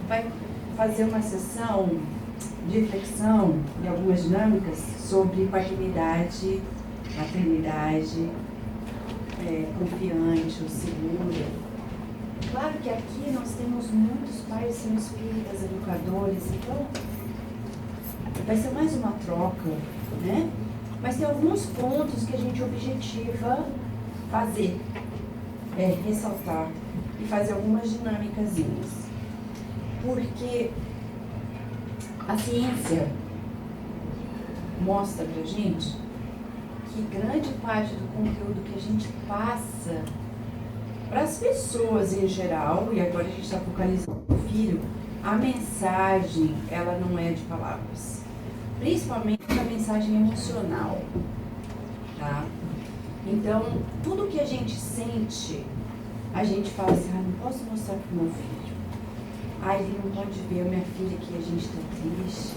vai fazer uma sessão de reflexão e algumas dinâmicas sobre paternidade, maternidade, confiante ou segura. Claro que aqui nós temos muitos pais que são espíritas, educadores, então vai ser mais uma troca, né? Mas tem alguns pontos que a gente objetiva fazer, ressaltar e fazer algumas dinâmicazinhas. Porque a ciência mostra pra gente que grande parte do conteúdo que a gente passa para as pessoas em geral, e agora a gente está focalizando no filho, a mensagem, ela não é de palavras. Principalmente a mensagem emocional, tá? Então, tudo que a gente sente, a gente fala assim, não posso mostrar pro meu filho. Ele não pode ver a minha filha que a gente tá triste,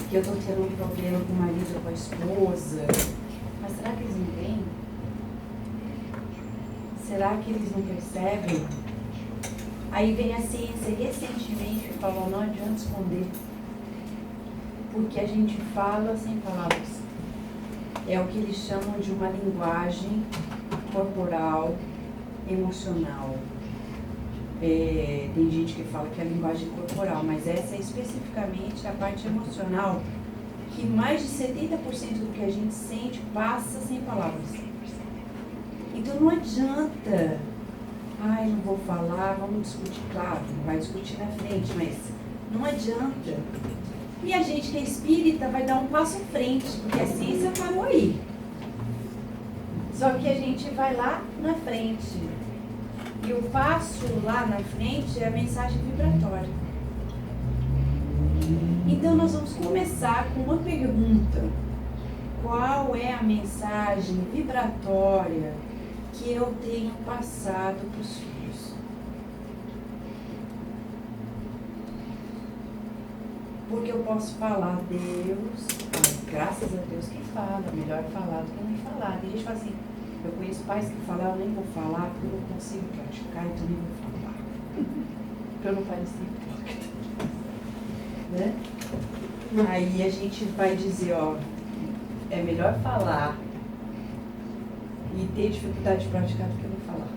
que eu tô tendo um problema com o marido ou com a esposa. Mas será que eles não veem? Será que eles não percebem? Aí vem a ciência recentemente e falou, não adianta esconder. Porque a gente fala sem palavras. É o que eles chamam de uma linguagem corporal, emocional. Tem gente que fala que é a linguagem corporal, mas essa é especificamente a parte emocional, que mais de 70% do que a gente sente passa sem palavras. Então não adianta, não vou falar, vamos discutir, claro, não vai discutir na frente, mas não adianta. E a gente que é espírita vai dar um passo à frente, porque a ciência parou aí. Só que a gente vai lá na frente. E o passo lá na frente é a mensagem vibratória. Então nós vamos começar com uma pergunta. Qual é a mensagem vibratória que eu tenho passado para os filhos? Porque eu posso falar, graças a Deus quem fala, melhor falar do que não falar. E a gente fala assim, eu conheço pais que falam, eu nem vou falar, porque eu não consigo praticar, então nem vou falar. Para eu não parecer hipócrita. Né? Aí a gente vai dizer, é melhor falar e ter dificuldade de praticar do que não falar.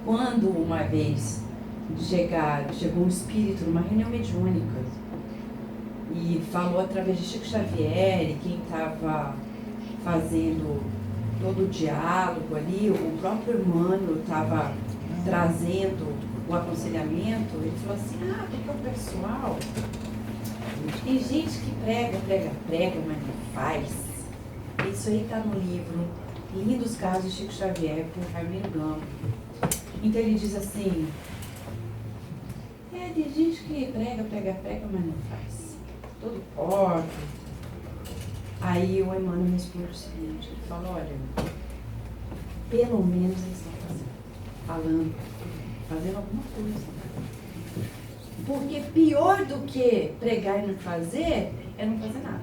Quando uma vez chegou um espírito numa reunião mediúnica e falou através de Chico Xavier e quem estava fazendo todo o diálogo ali, o próprio Emmanuel estava trazendo o aconselhamento, ele falou assim, porque o pessoal, tem gente que prega, mas não faz. Isso aí está no livro Lindos Casos de Chico Xavier, por Ramiro Gama. Então ele diz assim, tem gente que prega, mas não faz. Todo pode. Aí o Emmanuel responde o seguinte, ele fala, olha, pelo menos eles estão fazendo alguma coisa. Porque pior do que pregar e não fazer, é não fazer nada.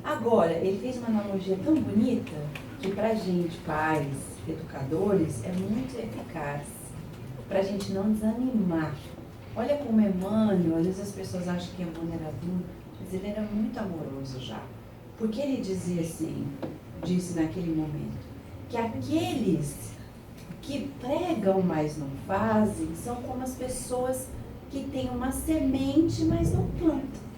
Agora, ele fez uma analogia tão bonita, que pra gente, pais, educadores, é muito eficaz. Pra gente não desanimar. Olha como Emmanuel, às vezes as pessoas acham que Emmanuel era duro, mas ele era muito amoroso já. Porque ele dizia assim, disse naquele momento, que aqueles que pregam, mas não fazem, são como as pessoas que têm uma semente, mas não plantam.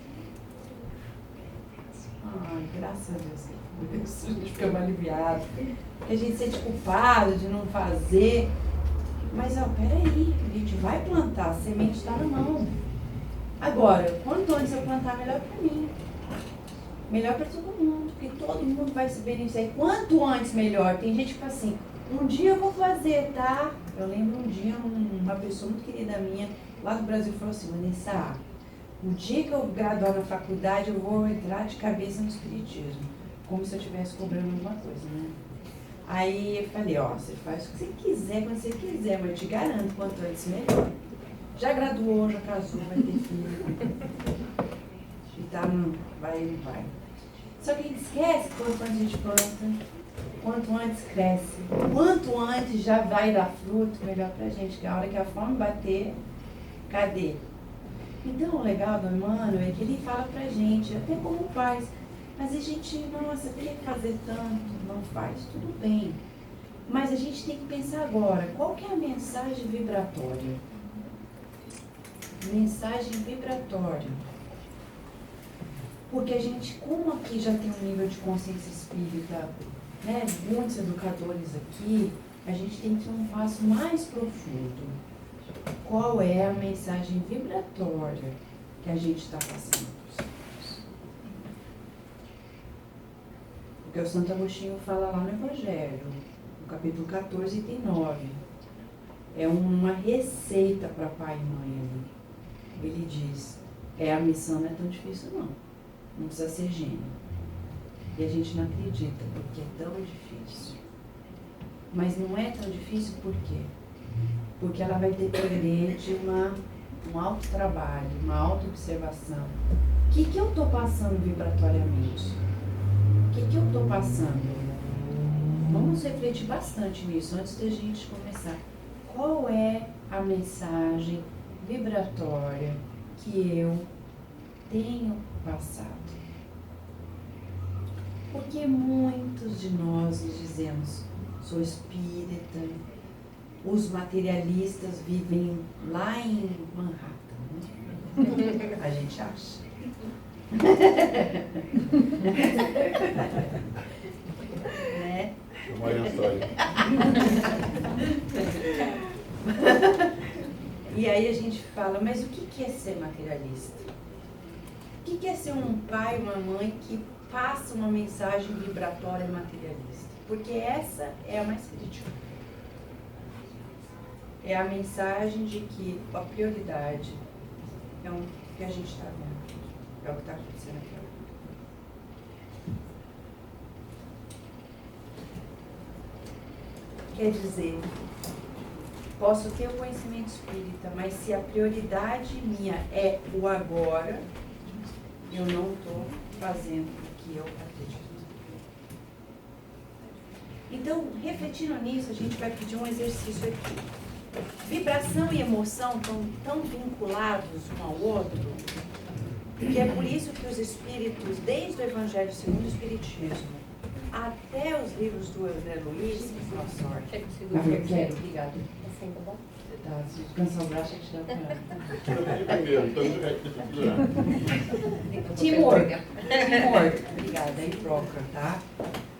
Graças a Deus, a gente fica mais aliviado. Porque a gente se sente culpado de não fazer. Mas, peraí, a gente vai plantar, a semente está na mão. Agora, quanto antes eu plantar, melhor para mim. Melhor para todo mundo, porque todo mundo vai se beneficiar. Quanto antes, melhor. Tem gente que fala assim, um dia eu vou fazer, tá? Eu lembro um dia, uma pessoa muito querida minha, lá do Brasil, falou assim, Vanessa, o dia que eu graduar na faculdade, eu vou entrar de cabeça no espiritismo. Como se eu estivesse cobrando alguma coisa, né? Aí eu falei, você faz o que você quiser, quando você quiser, mas eu te garanto, quanto antes melhor. Já graduou, já casou, vai ter filho. E tá, vai. Só que a gente esquece que quanto antes a gente planta, quanto antes cresce, quanto antes já vai dar fruto, melhor pra gente, que a hora que a fome bater, Cadê? Então, o legal do Emmanuel é que ele fala pra gente, até como pais, mas a gente, nossa, teria que fazer tanto, não faz, tudo bem. Mas a gente tem que pensar agora, qual que é a mensagem vibratória? Mensagem vibratória. Porque a gente, como aqui já tem um nível de consciência espírita, né, muitos educadores aqui, a gente tem que ir um passo mais profundo. Qual é a mensagem vibratória que a gente está passando para os filhos? Porque o Santo Agostinho fala lá no Evangelho, no capítulo 14, item 9. É uma receita para pai e mãe ali. Ele diz, a missão não é tão difícil não. Não precisa ser gênio. E a gente não acredita, porque é tão difícil. Mas não é tão difícil por quê? Porque ela vai depender de um autotrabalho, uma autoobservação. O que eu estou passando vibratoriamente? O que eu estou passando? Vamos refletir bastante nisso antes da gente começar. Qual é a mensagem vibratória que eu tenho passado? Porque muitos de nós nos dizemos, sou espírita, os materialistas vivem lá em Manhattan, né? A gente acha. Né? Olha a história. E aí a gente fala, mas o que é ser materialista? O que é ser um pai, uma mãe que passa uma mensagem vibratória materialista? Porque essa é a mais crítica. É a mensagem de que a prioridade é o que a gente está vendo. É o que está acontecendo aqui. Quer dizer, posso ter o conhecimento espírita, mas se a prioridade minha é o agora, eu não estou fazendo o que eu acredito. Então, refletindo nisso, a gente vai pedir um exercício aqui. Vibração e emoção estão tão vinculados um ao outro, que é por isso que os espíritos, desde o Evangelho segundo o Espiritismo, até os livros do André Luiz, nossa sorte. Eu quero, obrigada. Assim, tá bom? Tá, se descansar o braço, a gente dá pra... Eu pedi primeiro, então Teamwork. Teamwork. Obrigada, aí troca, tá?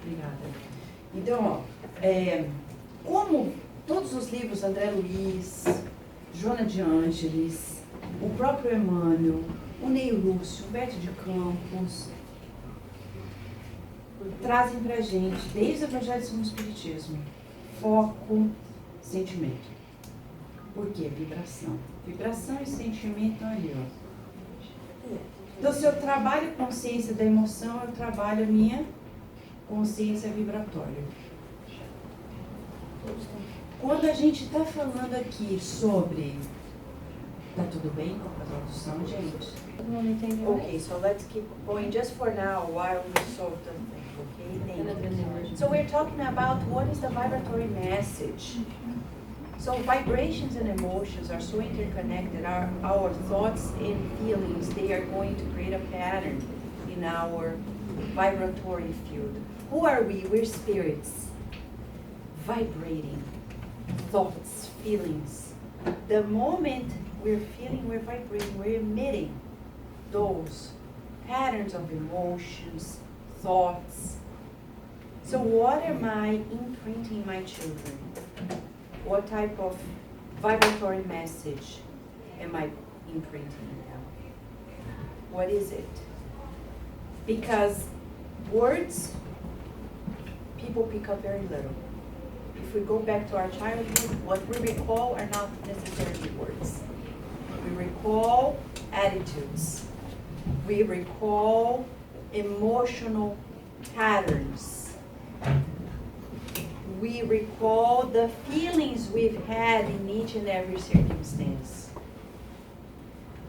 Obrigada. Então, ó, como todos os livros, André Luiz, Joana de Ângeles, o próprio Emmanuel, o Ney Lúcio, Humberto de Campos, trazem pra gente, desde o Evangelho segundo o Espiritismo, foco, sentimento. Por quê? Vibração. Vibração e sentimento ali, ó. Então, se eu trabalho consciência da emoção, eu trabalho a minha consciência vibratória. Quando a gente está falando aqui sobre... Tá tudo bem com a tradução, gente? Não entendeu. Okay, so let's keep going just for now while we solve the thing, okay? Thank you. So we're talking about what is the vibratory message. So vibrations and emotions are so interconnected. Our thoughts and feelings, they are going to create a pattern in our vibratory field. Who are we? We're spirits. Vibrating. Thoughts, feelings. The moment we're feeling, we're vibrating, we're emitting those patterns of emotions, thoughts. So what am I imprinting my children? What type of vibratory message am I imprinting them? What is it? Because words, people pick up very little. If we go back to our childhood, what we recall are not necessarily words. We recall attitudes. We recall emotional patterns. We recall the feelings we've had in each and every circumstance.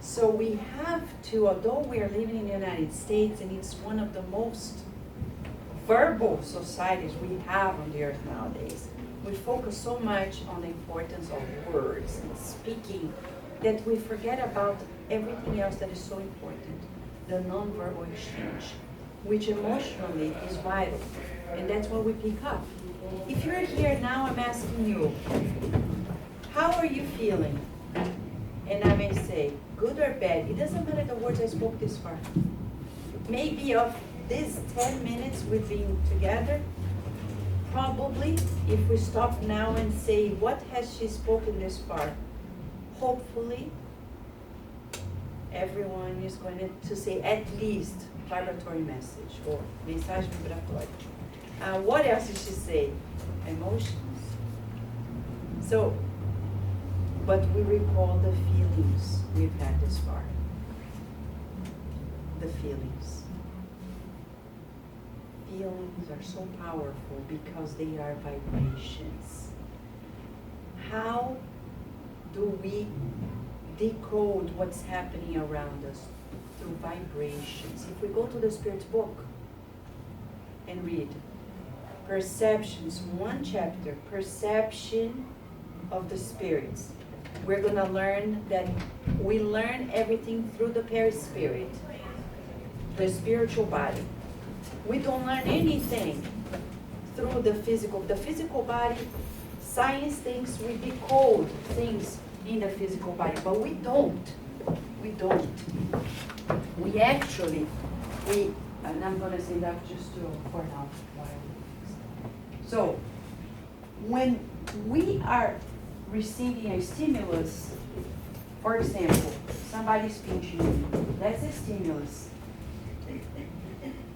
So we have to, although we are living in the United States and it's one of the most verbal societies we have on the earth nowadays, we focus so much on the importance of words and speaking that we forget about everything else that is so important, the nonverbal exchange, which emotionally is vital, and that's what we pick up. If you're here now, I'm asking you, how are you feeling? And I may say, good or bad, it doesn't matter the words I spoke this far. Maybe of these 10 minutes we've been together, probably if we stop now and say, what has she spoken this far? Hopefully, everyone is going to say at least vibratory message or mensagem vibratória. What else did she say? Emotions. So, but we recall the feelings we've had this far. The feelings. Feelings are so powerful because they are vibrations. How do we decode what's happening around us? Through vibrations. If we go to the Spirit's book and read Perceptions, one chapter, Perception of the Spirits, we're going to learn that we learn everything through the perispirit, the spiritual body. We don't learn anything through the physical. The physical body, science thinks we decode things in the physical body, but we don't. We don't. We actually, and I'm going to say that just for now. So, when we are receiving a stimulus, for example, somebody's pinching you, that's a stimulus.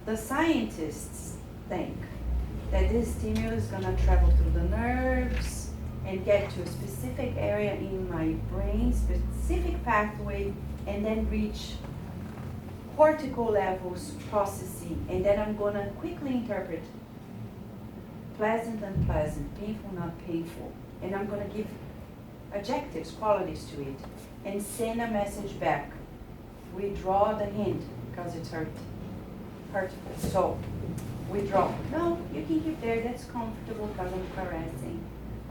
The scientists think that this stimulus is going to travel through the nerves and get to a specific area in my brain, specific pathway, and then reach cortical levels processing, and then I'm going to quickly interpret pleasant, unpleasant, painful, not painful, and I'm going to give adjectives, qualities to it, and send a message back. Withdraw the hint because it's hurtful. So, withdraw. No, you can keep there. That's comfortable because I'm caressing.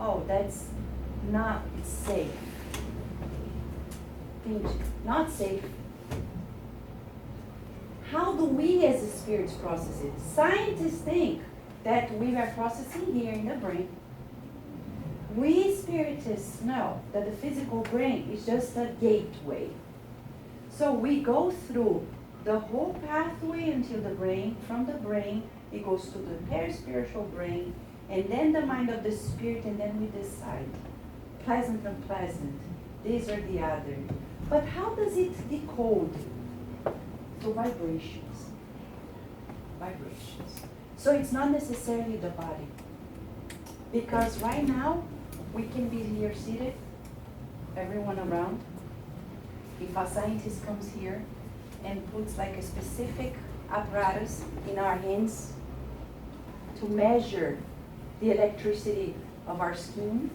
Oh, that's not safe. Pinch, not safe. How do we as the spirits process it? Scientists think that we are processing here in the brain. We spiritists know that the physical brain is just a gateway. So we go through the whole pathway until the brain. From the brain, it goes to the perispiritual brain, and then the mind of the spirit, and then we decide. Pleasant, unpleasant, this or the other. But how does it decode? Through vibrations. Vibrations. So it's not necessarily the body. Because right now, we can be here seated, everyone around. If a scientist comes here and puts like a specific apparatus in our hands to measure the electricity of our skin,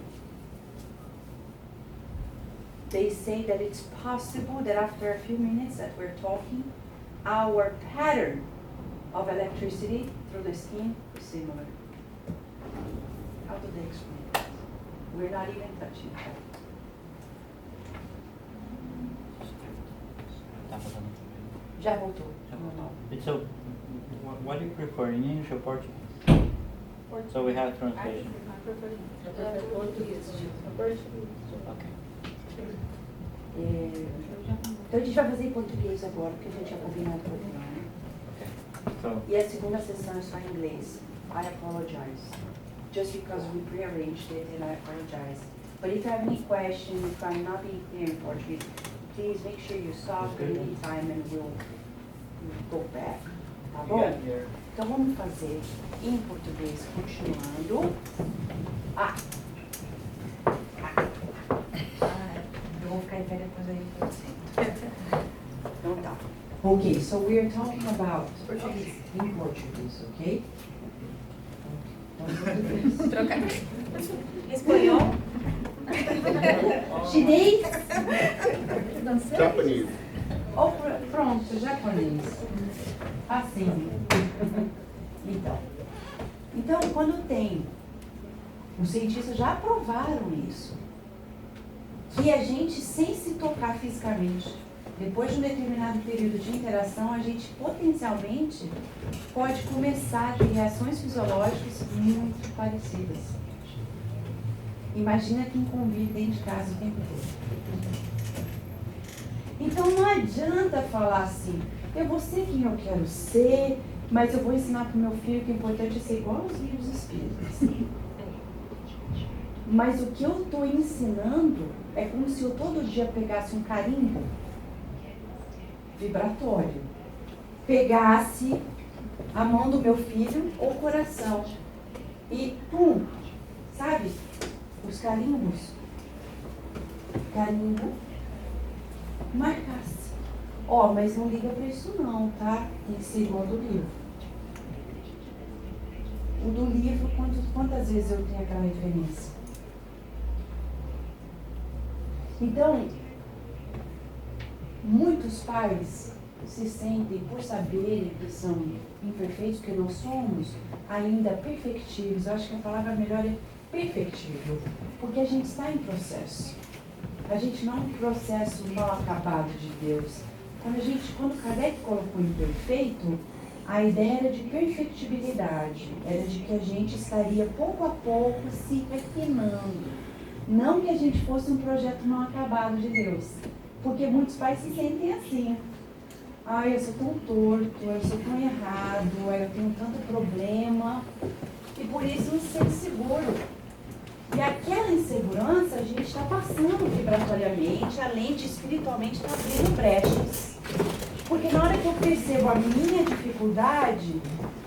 they say that it's possible that after a few minutes that we're talking, our pattern of electricity through the skin is similar. How do they explain that? We're not even touching that. Já voltou. So, what do you prefer, in English or Portuguese? So we have translation. Okay. Então a gente vai fazer em português agora, porque a gente tinha combinado com o final, né? Okay. So, E a segunda sessão é só em inglês. I apologize. Just because we prearranged it, and I apologize. But if you have any question, if I'm not being clear in Portuguese, please make sure you stop at any time and we'll go back. Tá bom? Então vamos fazer em português, continuando. Eu vou ficar em pé depois aí pra você. Então tá. Okay, so we are talking about Portuguese in Portuguese, okay? Trocar. Espanhol? Chinês? Japanese. Ou pronto, japonês. Assim. Então, quando tem, os cientistas já provaram isso. que a gente, sem se tocar fisicamente, depois de um determinado período de interação, a gente potencialmente pode começar a ter reações fisiológicas muito parecidas. Imagina quem convive dentro de casa o tempo todo. Então não adianta falar assim, eu vou ser quem eu quero ser, mas eu vou ensinar para o meu filho que o importante é ser igual aos livros espíritas. Mas o que eu estou ensinando é como se eu todo dia pegasse um carimbo vibratório, pegasse a mão do meu filho ou o coração e pum, sabe? Os carimbos, carimbo, marcasse. Ó, mas não liga pra isso não, tá? Tem que ser igual do livro. O do livro, quantas vezes eu tenho aquela referência? Então, muitos pais se sentem, por saberem que são imperfeitos, que nós somos, ainda perfectíveis. Eu acho que a palavra melhor é perfectível, porque a gente está em processo. A gente não é um processo mal acabado de Deus. Quando Kardec colocou imperfeito, a ideia era de perfectibilidade, era de que a gente estaria pouco a pouco se refinando. Não que a gente fosse um projeto mal acabado de Deus. Porque muitos pais se sentem assim. Ai, eu sou tão torto, eu sou tão errado, eu tenho tanto problema. E por isso não se sente seguro. E aquela insegurança a gente está passando vibratoriamente, a lente espiritualmente está abrindo brechas. Porque na hora que eu percebo a minha dificuldade,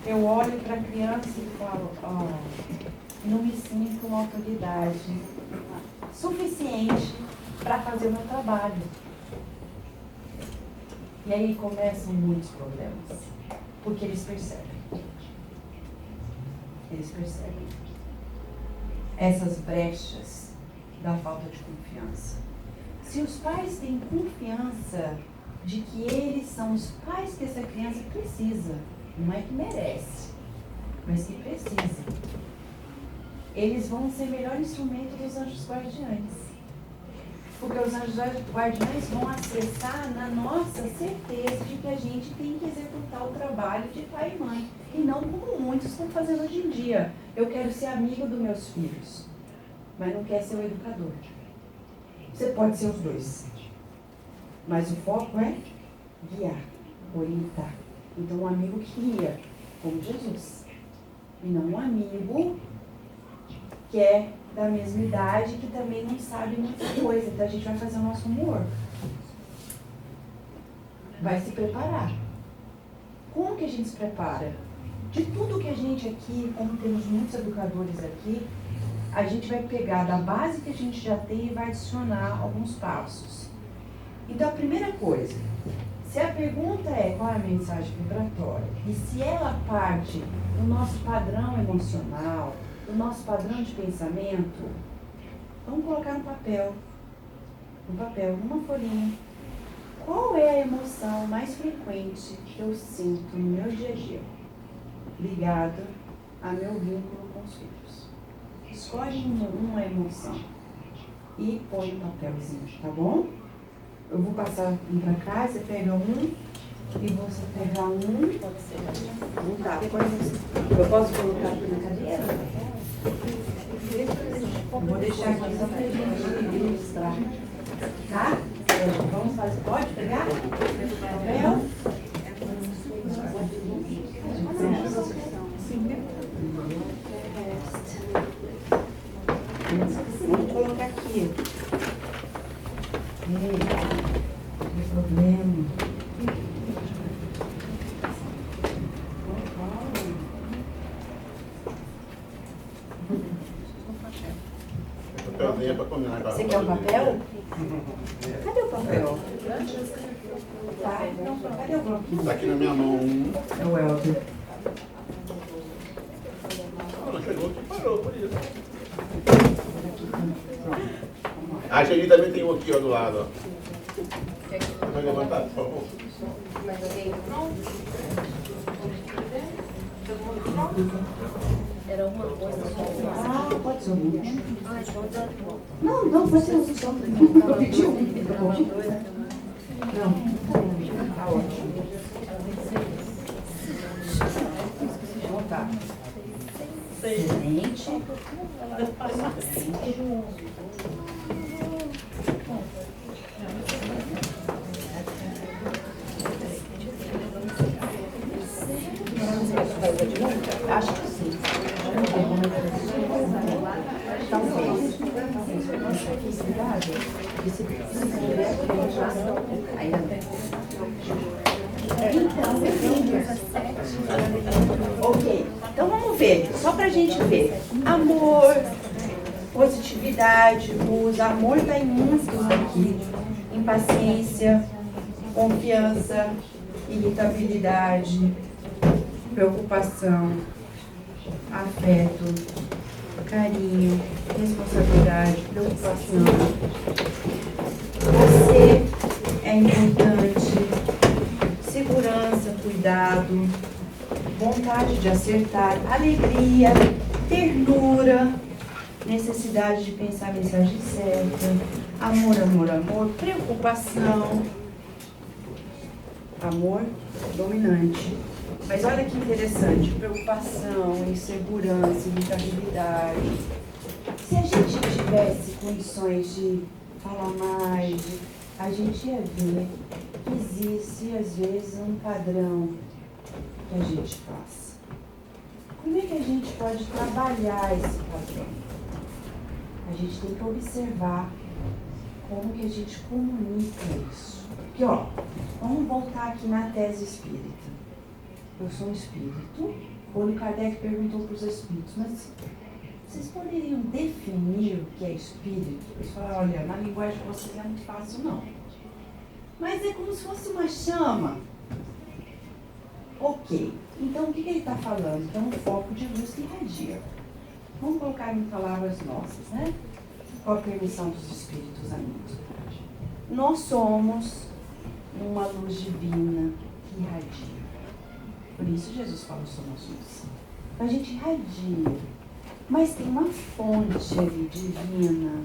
eu olho para a criança e falo, não me sinto com autoridade suficiente para fazer o meu trabalho. E aí começam muitos problemas, porque eles percebem. Eles percebem essas brechas da falta de confiança. Se os pais têm confiança de que eles são os pais que essa criança precisa, não é que merece, mas que precisa, eles vão ser melhor instrumento dos anjos guardiães. Porque os anjos guardiães vão acessar na nossa certeza de que a gente tem que executar o trabalho de pai e mãe. E não como muitos estão fazendo hoje em dia. Eu quero ser amigo dos meus filhos, mas não quer ser o educador. Você pode ser os dois. Mas o foco é guiar, orientar. Então um amigo que guia, como Jesus. E não um amigo que é da mesma idade, que também não sabe muita coisa. Então a gente vai fazer o nosso humor. Vai se preparar. Como que a gente se prepara? De tudo que a gente aqui, como temos muitos educadores aqui, a gente vai pegar da base que a gente já tem e vai adicionar alguns passos. Então a primeira coisa, se a pergunta é qual é a mensagem vibratória, e se ela parte do nosso padrão emocional, do nosso padrão de pensamento, vamos colocar no papel, numa folhinha. Qual é a emoção mais frequente que eu sinto no meu dia a dia, ligada a meu vínculo com os filhos? Escolhe uma emoção e põe no papelzinho, tá bom? Eu vou passar um para cá, você pega um e você pega um. Pode ser. Não tá, eu posso colocar aqui na cadeira? Eu vou deixar aqui só para a gente ilustrar. Tá? Vamos fazer. Pode pegar? Papel? Vamos colocar aqui. Ei, não tem problema. Papelzinho para combinar com a Você quer um papel? Cadê o papel? Tá, cadê o bloquinho? Tá aqui na minha mão. É o Helder. Não chegou aqui, parou por isso. A Geli também tem um aqui, ó, do lado, ó. Você vai levantar, por favor? Mas alguém pronto? Era uma coisa só. Pode Seu último. Não, pode ser o só. Eu pedi um. Não, tá ótimo. Então tá. Excelente. Acho que sim. Talvez. Ainda bem. Ok, então vamos ver, só pra gente ver. Amor, positividade, luz, amor está em músicas aqui. Impaciência, confiança, irritabilidade, preocupação, afeto, carinho, responsabilidade, preocupação. Você é importante, segurança, cuidado, vontade de acertar, alegria, ternura, necessidade de pensar a mensagem certa, amor, amor, amor, preocupação, amor dominante. Mas olha que interessante, preocupação, insegurança, irritabilidade. Se a gente tivesse condições de falar mais, a gente ia ver que existe, às vezes, um padrão que a gente faz. Como é que a gente pode trabalhar esse padrão? A gente tem que observar como que a gente comunica isso. Porque, ó, vamos voltar aqui na tese espírita. Eu sou um espírito. Quando Kardec perguntou para os espíritos, mas vocês poderiam definir o que é espírito? Eles falaram, olha, na linguagem de vocês não é muito fácil, não. Mas é como se fosse uma chama. Ok, então o que ele está falando? Então, um foco de luz que irradia. Vamos colocar em palavras nossas, né? Com a permissão dos espíritos amigos. Nós somos uma luz divina que irradia. Por isso Jesus falou somos luz. A gente irradia. Mas tem uma fonte ali divina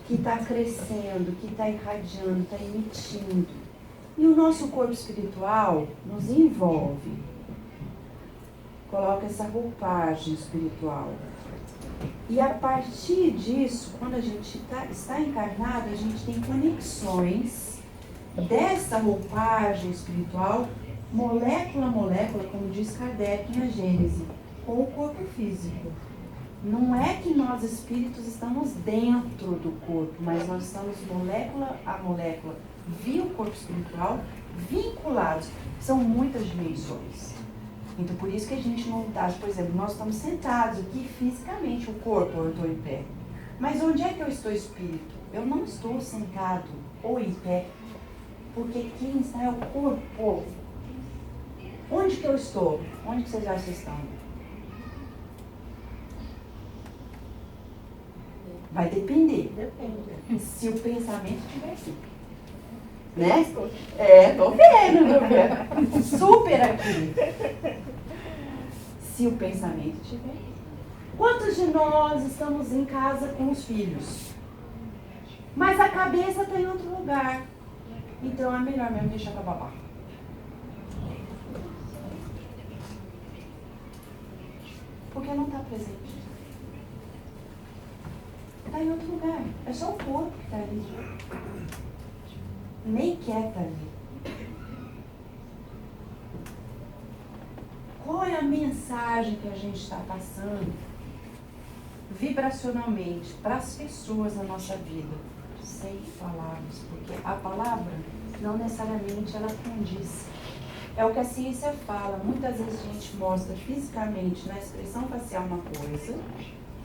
que está crescendo, que está irradiando, está emitindo. E o nosso corpo espiritual nos envolve. Coloca essa roupagem espiritual. E a partir disso, quando a gente está encarnado, a gente tem conexões dessa roupagem espiritual, molécula a molécula, como diz Kardec na Gênese, com o corpo físico. Não é que nós espíritos estamos dentro do corpo, mas nós estamos molécula a molécula, via o corpo espiritual, vinculados. São muitas dimensões. Então, por isso que a gente não está, por exemplo, nós estamos sentados aqui fisicamente, o corpo, eu estou em pé. Mas onde é que eu estou espírito? Eu não estou sentado ou em pé, porque quem está é o corpo. Onde que eu estou? Onde que vocês acham que estão? Vai depender. Depende. Se o pensamento estiver aqui. Né? Tô vendo, meu filho. Super aqui. Se o pensamento estiver aqui. Quantos de nós estamos em casa com os filhos? Mas a cabeça está em outro lugar. Então é melhor mesmo deixar para babá. Porque não está presente. Está em outro lugar. É só o corpo que está ali. Nem quer estar ali. Qual é a mensagem que a gente está passando vibracionalmente para as pessoas na nossa vida? Sem palavras. Porque a palavra não necessariamente ela condiz. É o que a ciência fala. Muitas vezes a gente mostra fisicamente, na expressão facial, uma coisa,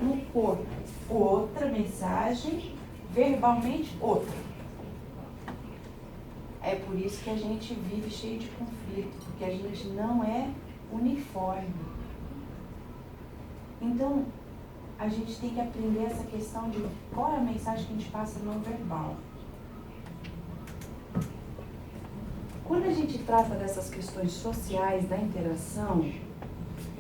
no corpo outra mensagem, verbalmente outra. É por isso que a gente vive cheio de conflito, porque a gente não é uniforme. Então, a gente tem que aprender essa questão de qual é a mensagem que a gente passa não verbal. Quando a gente trata dessas questões sociais, da interação,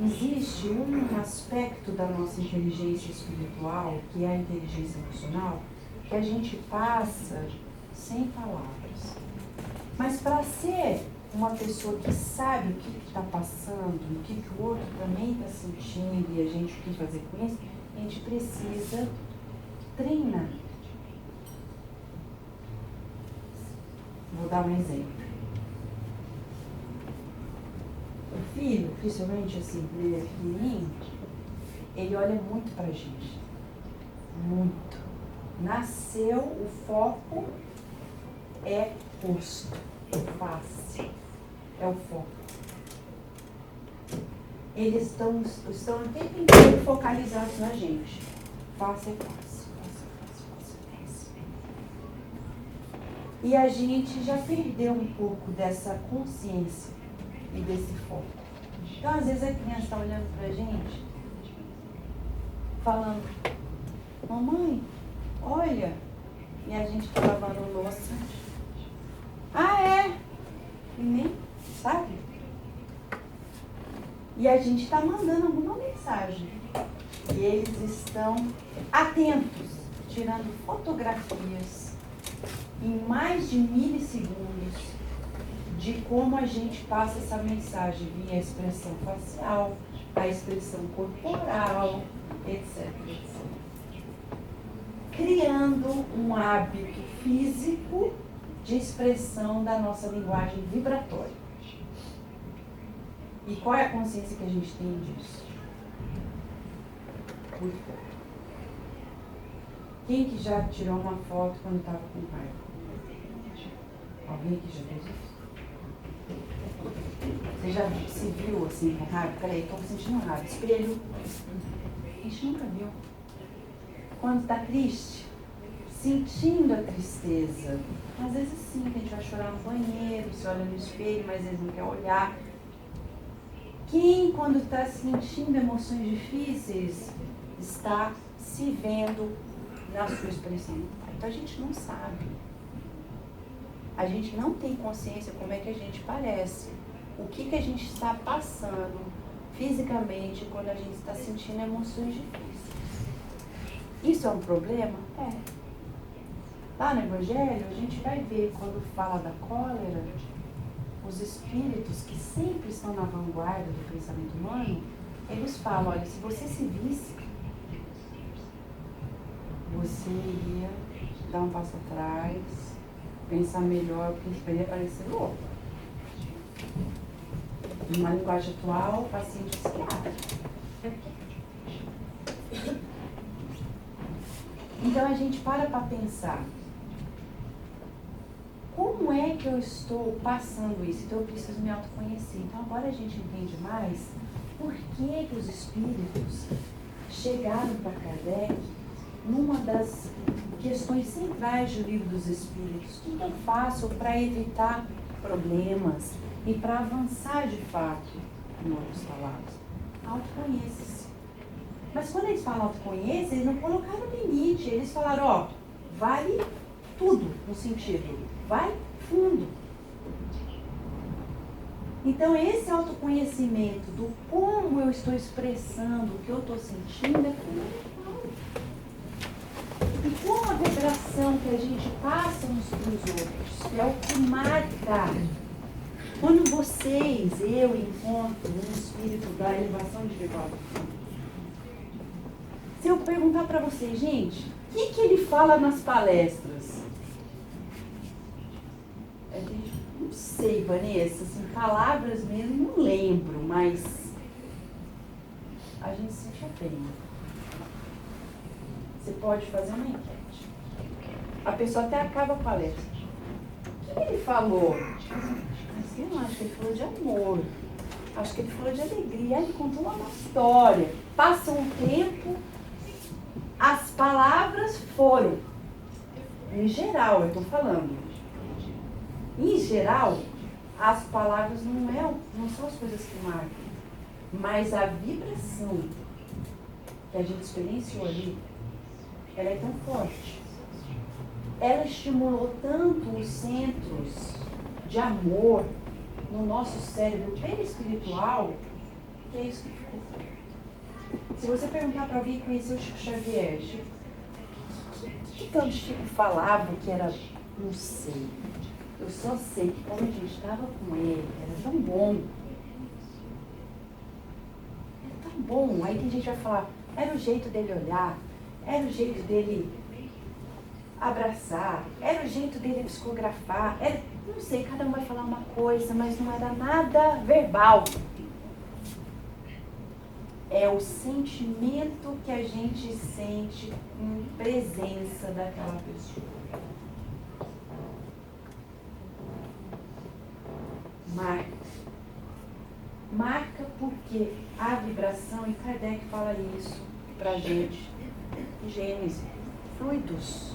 existe um aspecto da nossa inteligência espiritual, que é a inteligência emocional, que a gente passa sem palavras. Mas para ser uma pessoa que sabe o que está passando, o que o outro também está sentindo e a gente o que fazer com isso, a gente precisa treinar. Vou dar um exemplo. O filho, principalmente assim, quando ele é pequenininho, ele olha muito pra gente. Muito. Nasceu, o foco é rosto, face. É o foco. Eles estão o tempo inteiro focalizados na gente. Face é face, face. E a gente já perdeu um pouco dessa consciência e desse foco. Então, às vezes, a criança está olhando pra gente, falando, mamãe, olha, e a gente está lavando louça. Ah, é? E nem sabe? E a gente está mandando alguma mensagem. E eles estão atentos, tirando fotografias em mais de milissegundos de como a gente passa essa mensagem via a expressão facial, a expressão corporal, etc. Criando um hábito físico de expressão da nossa linguagem vibratória. E qual é a consciência que a gente tem disso? Muito pouco. Quem que já tirou uma foto quando estava com raiva? Alguém que já fez isso? Você já se viu assim com raiva? Peraí, estou sentindo raiva. Espelho. A gente nunca viu. Quando está triste, sentindo a tristeza. Às vezes sim, a gente vai chorar no banheiro, se olha no espelho, mas às vezes não quer olhar. Quem, quando está sentindo emoções difíceis, está se vendo na sua expressão? Então a gente não sabe. A gente não tem consciência como é que a gente parece. O que a gente está passando fisicamente quando a gente está sentindo emoções difíceis. Isso é um problema? É. Lá no Evangelho, a gente vai ver, quando fala da cólera, os espíritos que sempre estão na vanguarda do pensamento humano, eles falam, olha, se você se visse, você iria dar um passo atrás, pensar melhor, porque você poderia parecer louco. Numa linguagem atual, paciente psiquiátrico. Então a gente para pensar, como é que eu estou passando isso? Então eu preciso me autoconhecer. Então agora a gente entende mais por que os espíritos chegaram para Kardec numa das questões centrais do Livro dos Espíritos. O que eu faço para evitar problemas e para avançar de fato, em outras palavras? Autoconheça-se. Mas quando eles falam autoconheça, eles não colocaram limite. Eles falaram, ó, vale tudo no sentido, vai fundo. Então esse autoconhecimento do como eu estou expressando o que eu estou sentindo é fundamental. E como a vibração que a gente passa uns para os outros é o que marca. Quando vocês, eu encontro um espírito da elevação individual, se eu perguntar para vocês, gente, o que ele fala nas palestras? Não sei, Vanessa, assim, palavras mesmo, não lembro, mas a gente sente a pena. Você pode fazer uma enquete. A pessoa até acaba a palestra. O que ele falou? Eu não acho que ele falou de amor. Acho que ele falou de alegria. Ele contou uma história. Passa um tempo, as palavras foram. Em geral, eu estou falando. Em geral, as palavras não são as coisas que marcam, mas a vibração que a gente experienciou ali, ela é tão forte. Ela estimulou tanto os centros de amor no nosso cérebro perispiritual porque é isso que ficou. Se você perguntar para alguém que conheceu o Chico Xavier, o que tanto Chico falava que era, não sei. Eu só sei que quando a gente estava com ele, era tão bom. Era tão bom. Aí tem gente que vai falar, era o jeito dele olhar, era o jeito dele abraçar, era o jeito dele psicografar, era, não sei, cada um vai falar uma coisa, mas não era nada verbal. É o sentimento que a gente sente em presença daquela pessoa. Marca porque a vibração, e Kardec fala isso pra gente, em Gênesis, fluidos.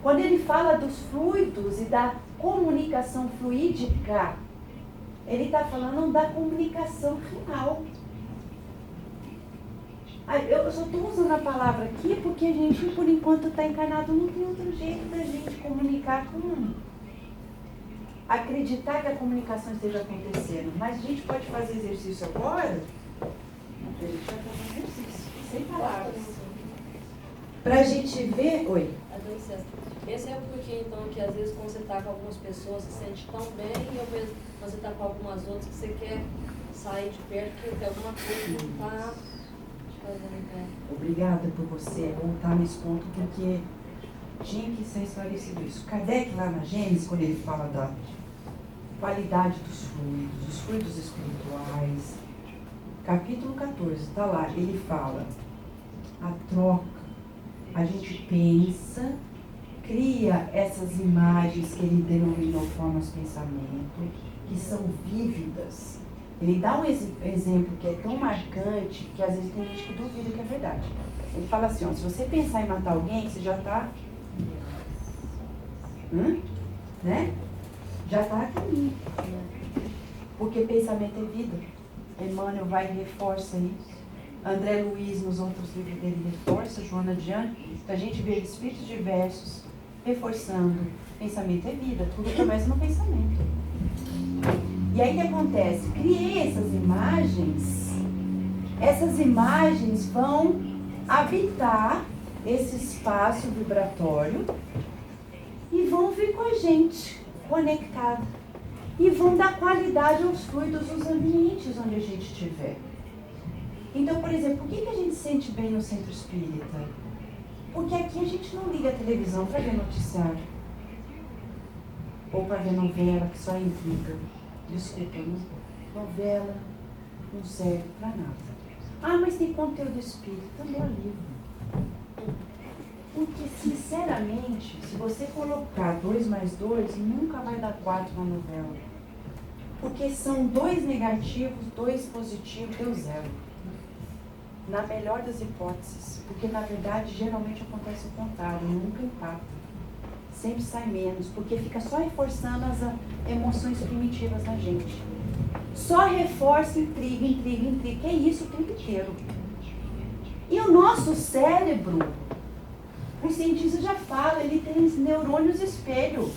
Quando ele fala dos fluidos e da comunicação fluídica, ele está falando da comunicação real. Eu só estou usando a palavra aqui porque a gente, por enquanto, está encarnado, não tem outro jeito da gente comunicar com acreditar que a comunicação esteja acontecendo. Mas a gente pode fazer exercício agora? A gente vai fazer um exercício, sem palavras. Para a gente ver... Oi. Esse é o porquê, então, que às vezes quando você está com algumas pessoas, você se sente tão bem, e às vezes quando você está com algumas outras, que você quer sair de perto, porque tem alguma coisa que não está fazendo bem. Obrigada por você voltar nesse ponto, porque tinha que ser esclarecido isso. Kardec, lá na Gênesis, quando ele fala da qualidade dos fluidos, os fluidos espirituais, capítulo 14, está lá, ele fala a troca, a gente pensa, cria essas imagens que ele denominou formas de pensamento, que são vívidas. Ele dá um exemplo que é tão marcante que às vezes tem gente que duvida que é verdade. Ele fala assim, ó, se você pensar em matar alguém, você já está... né? Já está a caminho. Porque pensamento é vida. Emmanuel vai e reforça isso. André Luiz, nos outros livros dele, reforça, Joana Diane. Então a gente vê espíritos diversos reforçando. Pensamento é vida, tudo começa no pensamento. E aí o que acontece? Criei essas imagens vão habitar esse espaço vibratório e vão vir com a gente, conectado. E vão dar qualidade aos fluidos dos ambientes onde a gente estiver. Então, por exemplo, por que a gente se sente bem no centro espírita? Porque aqui a gente não liga a televisão para ver noticiário. Ou para ver novela, que só intriga. Desculpa, né? Novela não serve para nada. Ah, mas tem conteúdo espírita, também é livro. Porque, sinceramente, se você colocar 2 mais 2, nunca vai dar 4 na novela. Porque são 2 negativos, 2 positivos, deu 0. Na melhor das hipóteses. Porque, na verdade, geralmente acontece o contrário, nunca empata. Sempre sai menos, porque fica só reforçando as emoções primitivas na gente. Só reforça, intriga, que é isso o tempo inteiro. E o nosso cérebro, os cientistas já falam, ele tem neurônios espelho.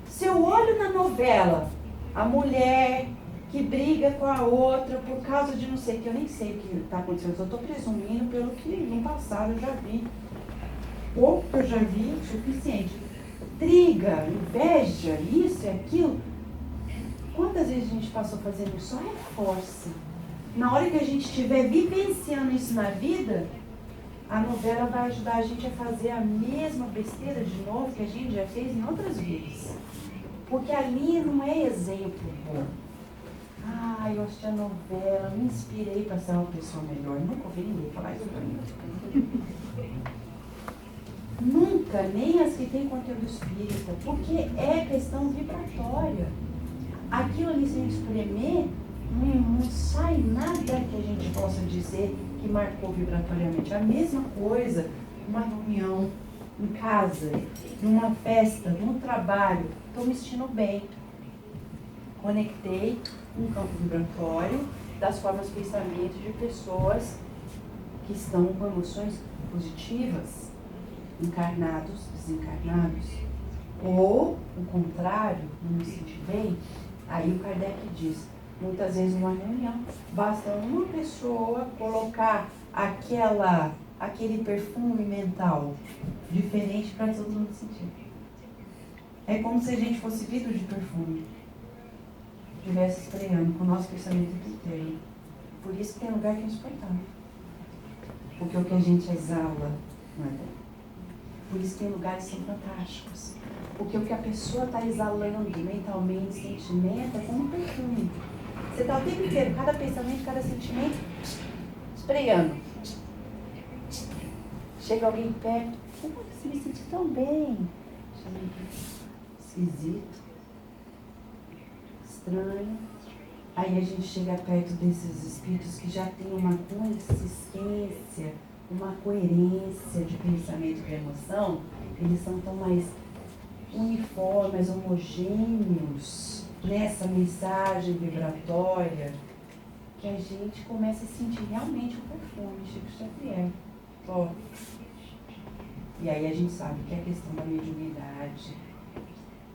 Se eu olho na novela, a mulher que briga com a outra por causa de não sei o que, eu nem sei o que está acontecendo, eu estou presumindo pelo que no passado eu já vi. Pouco que eu já vi, o suficiente. Intriga, inveja, isso e aquilo. Quantas vezes a gente passou fazendo isso? Só reforça. Na hora que a gente estiver vivenciando isso na vida, a novela vai ajudar a gente a fazer a mesma besteira de novo que a gente já fez em outras vezes. Porque ali não é exemplo bom. Ah, eu assisti a novela, me inspirei para ser uma pessoa melhor. Nunca ouvi ninguém falar isso para mim. Nunca, nem as que têm conteúdo espírita, porque é questão vibratória. Aquilo ali, se a gente espremer, não sai nada que a gente possa dizer que marcou vibratoriamente. A mesma coisa, uma reunião em casa, numa festa, num trabalho, estou me sentindo bem. Conectei um campo vibratório das formas de pensamento de pessoas que estão com emoções positivas, encarnados, desencarnados, ou o contrário, não me senti bem. Aí o Kardec diz, Muitas vezes numa reunião, basta uma pessoa colocar aquele perfume mental diferente para todo mundo sentir. É como se a gente fosse vidro de perfume, estivesse estreando com o nosso pensamento inteiro. Por isso que tem lugar que é insuportável. Porque o que a gente exala não é bom. Por isso que tem lugares que são fantásticos. Porque o que a pessoa está exalando mentalmente, sentimento, é como um perfume. Você está o tempo inteiro, cada pensamento, cada sentimento, esfreando. Chega alguém perto, você me sente tão bem. Esquisito. Estranho. Aí a gente chega perto desses espíritos que já tem uma consistência, uma coerência de pensamento e de emoção. Eles são tão mais uniformes, homogêneos nessa mensagem vibratória, que a gente começa a sentir realmente o perfume, Chico Xavier. Ó. E aí a gente sabe que é a questão da mediunidade.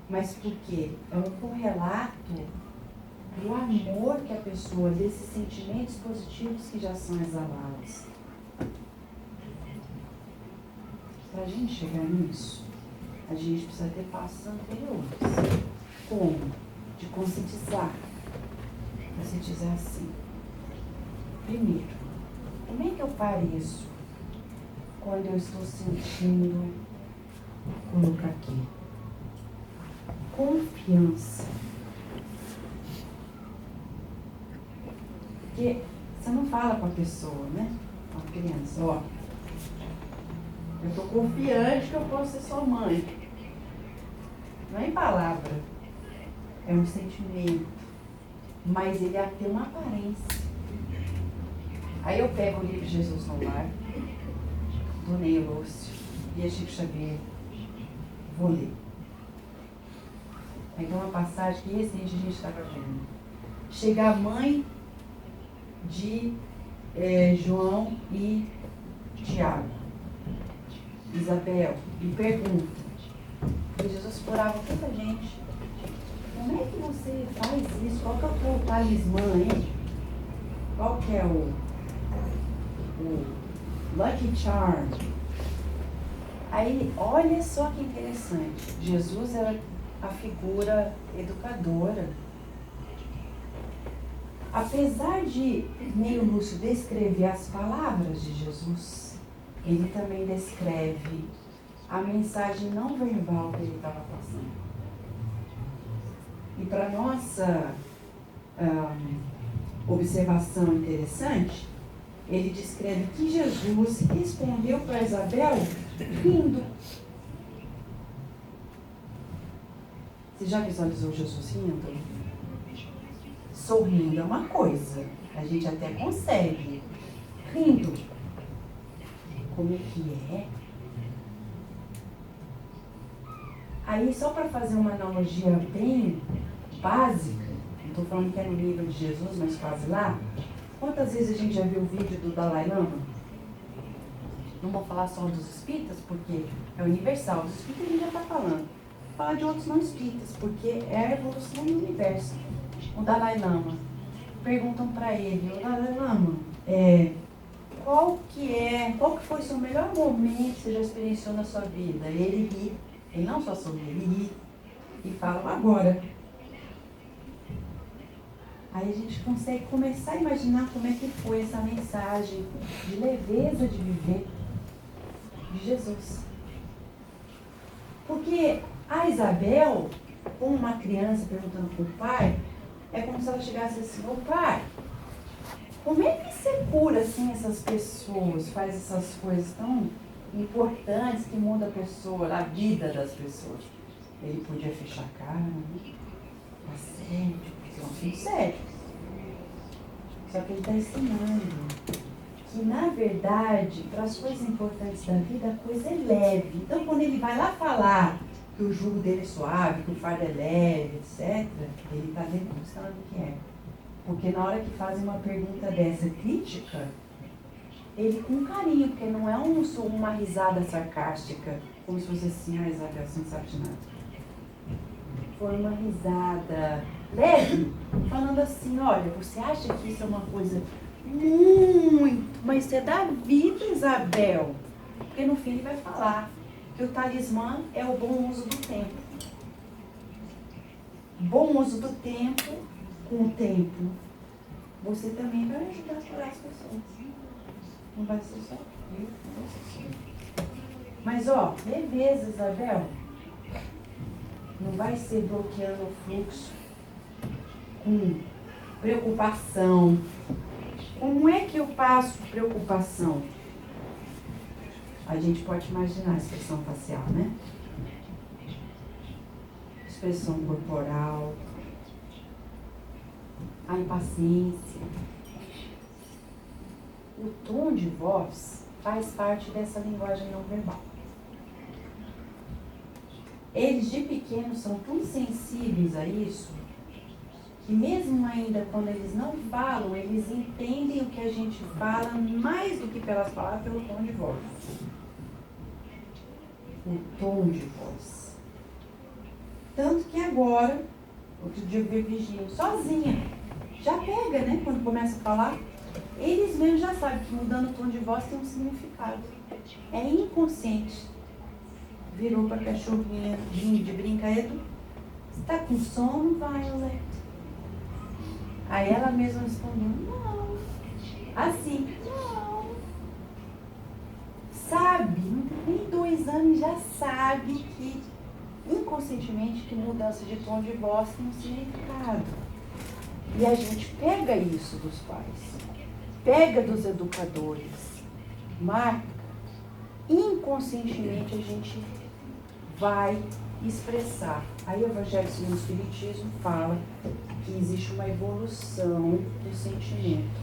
Mas por quê? É um correlato do amor que a pessoa, desses sentimentos positivos que já são exalados. Para a gente chegar nisso, a gente precisa ter passos anteriores. Como? De conscientizar. Conscientizar assim. Primeiro, como é que eu pareço quando eu estou sentindo, vou colocar aqui, confiança? Porque você não fala com a pessoa, né? Com a criança, ó. Eu estou confiante que eu posso ser sua mãe. Não é em palavra, é um sentimento. Mas ele tem uma aparência. Aí eu pego o livro Jesus no Lar, do Ney Lúcio e a Chico Xavier. Vou ler. Aí tem uma passagem que recente a gente estava vendo. Chega a mãe de João e Tiago, Isabel, e pergunta, porque Jesus curava tanta gente, como é que você faz isso? Qual que é o teu talismã, hein? Qual que é o Lucky Charm? Aí, olha só que interessante, Jesus era a figura educadora. Apesar de Ney Lúcio descrever as palavras de Jesus, ele também descreve a mensagem não verbal que ele estava passando. E para nossa observação interessante, ele descreve que Jesus respondeu para Isabel rindo. Você já visualizou Jesus rindo? Sorrindo é uma coisa, a gente até consegue. Rindo, como é que é? Aí, só para fazer uma analogia bem básica, não estou falando que é no nível de Jesus, mas quase lá. Quantas vezes a gente já viu o vídeo do Dalai Lama? Não vou falar só dos espíritas, porque é universal. Dos espíritas a gente já está falando. Vou falar de outros não espíritas, porque é a evolução do universo. O Dalai Lama. Perguntam para ele, o Dalai Lama, qual que foi o seu melhor momento que você já experienciou na sua vida? Ele ri, ele não só sorri, ele ri e fala, agora. Aí a gente consegue começar a imaginar como é que foi essa mensagem de leveza de viver de Jesus. Porque a Isabel, como uma criança perguntando para o pai, é como se ela chegasse assim, ô pai, como é que você cura assim essas pessoas, faz essas coisas tão importantes que mudam a pessoa, a vida das pessoas? Ele podia fechar a cara, né? Tá sério, porque é um assunto sério. Só que ele está ensinando que, na verdade, para as coisas importantes da vida, a coisa é leve. Então, quando ele vai lá falar que o jugo dele é suave, que o fardo é leve, etc., ele está demonstrando que é. Porque na hora que fazem uma pergunta dessa crítica, ele com carinho, porque não é uma risada sarcástica, como se fosse assim, Isabel, você não sabe de nada. Foi uma risada leve, falando assim, olha, você acha que isso é uma coisa muito, mas isso é da vida, Isabel. Porque no fim ele vai falar que o talismã é o bom uso do tempo. Bom uso do tempo, com o tempo, você também vai ajudar a curar as pessoas. Não vai ser só eu, não vai ser só eu. Mas ó, beleza, Isabel. Não vai ser bloqueando o fluxo com preocupação. Como é que eu passo preocupação? A gente pode imaginar a expressão facial, né? Expressão corporal, a impaciência. O tom de voz faz parte dessa linguagem não verbal. Eles de pequenos são tão sensíveis a isso, que mesmo ainda quando eles não falam, eles entendem o que a gente fala mais do que pelas palavras, pelo tom de voz. O tom de voz. Tanto que agora, outro dia eu vi a Virgínia sozinha, já pega, né, quando começa a falar, eles mesmos já sabem que mudando o tom de voz tem um significado. É inconsciente. Virou para a cachorrinha de brinquedo. Você está com sono, Violet? Aí ela mesma respondeu, não. Assim, não. Sabe, não tem nem 2 anos, já sabe que, inconscientemente, que mudança de tom de voz tem um significado. E a gente pega isso dos pais, pega dos educadores, marca, inconscientemente a gente vai expressar. Aí o Evangelho segundo o Espiritismo fala que existe uma evolução do sentimento.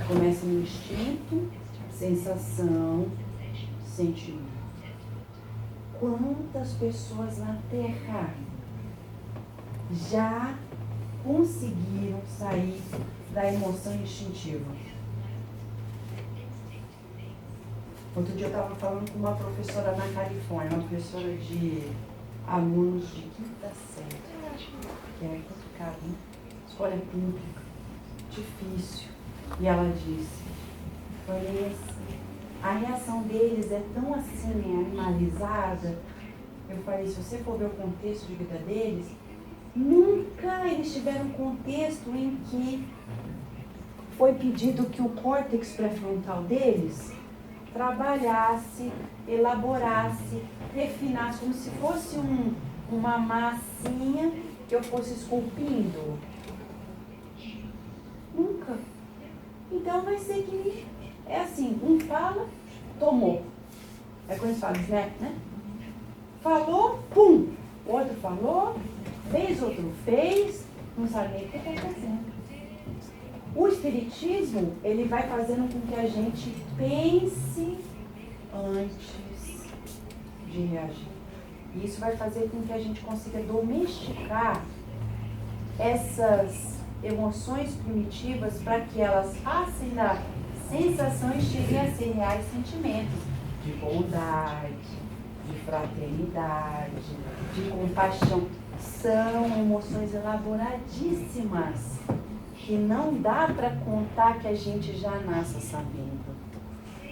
Começa no instinto, sensação, sentimento. Quantas pessoas na Terra já conseguiram sair da emoção instintiva? Outro dia eu estava falando com uma professora na Califórnia, uma professora de alunos de 5ª série, que é complicado, né? Escola pública, difícil. E ela disse, Vanessa, a reação deles é tão assim, animalizada. Eu falei, se você for ver o contexto de vida deles, nunca eles tiveram um contexto em que foi pedido que o córtex pré-frontal deles trabalhasse, elaborasse, refinasse, como se fosse uma massinha que eu fosse esculpindo. Nunca. Então vai ser que é assim, um fala, tomou. É quando eles falam snap, né? Falou, pum! O outro falou, fez, outro fez, não sabe nem o que está acontecendo. O Espiritismo, ele vai fazendo com que a gente pense antes de reagir. E isso vai fazer com que a gente consiga domesticar essas emoções primitivas para que elas passem da sensação e cheguem a ser reais sentimentos de bondade, de fraternidade, de compaixão. São emoções elaboradíssimas que não dá para contar que a gente já nasce sabendo.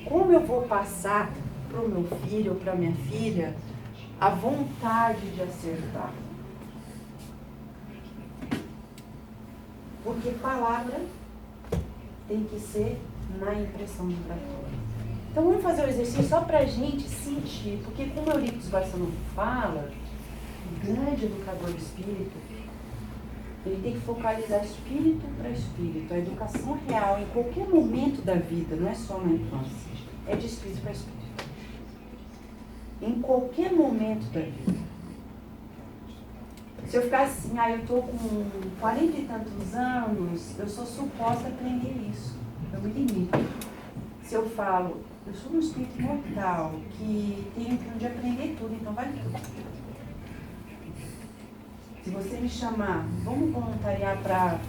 Como eu vou passar para o meu filho ou para minha filha a vontade de acertar? Porque palavra tem que ser na impressão vibratória. Então vamos fazer o exercício só para a gente sentir, porque como Eurípides Barçanufo fala, o grande educador do espírito, ele tem que focalizar espírito para espírito. A educação real, em qualquer momento da vida, não é só na infância, é de espírito para espírito. Em qualquer momento da vida. Se eu ficar assim, eu estou com 40 e tantos anos, eu sou suposta a aprender isso. Eu me limito. Se eu falo, eu sou um espírito mortal, que tenho que um dia aprender tudo, então vale tudo. Se você me chamar, vamos voluntariar para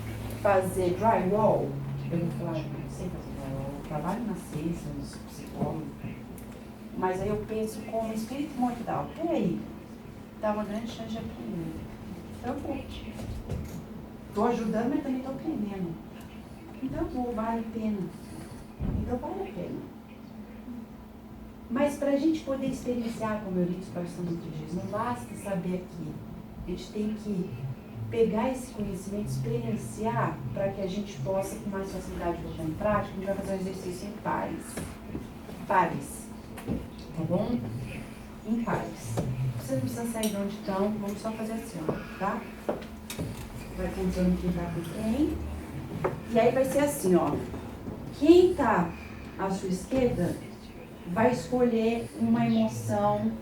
fazer drywall, eu vou falar, não sei fazer drywall, eu trabalho na ciência, eu sou psicólogo. Mas aí eu penso como espírito mortal, peraí, dá uma grande chance de aprender. Então eu vou. estou ajudando, mas também estou aprendendo. Então, vale a pena. Então, vale a pena. Mas para a gente poder experienciar, como eu disse, para muitos dias, não basta saber aqui. A gente tem que pegar esse conhecimento, experienciar, para que a gente possa, com mais facilidade, botar em prática. A gente vai fazer um exercício em pares. Pares. Tá bom? Em pares. Você não precisa sair de onde estão, vamos só fazer assim, ó, tá? Vai contando quem tá com quem. E aí vai ser assim, ó. Quem tá à sua esquerda vai escolher uma emoção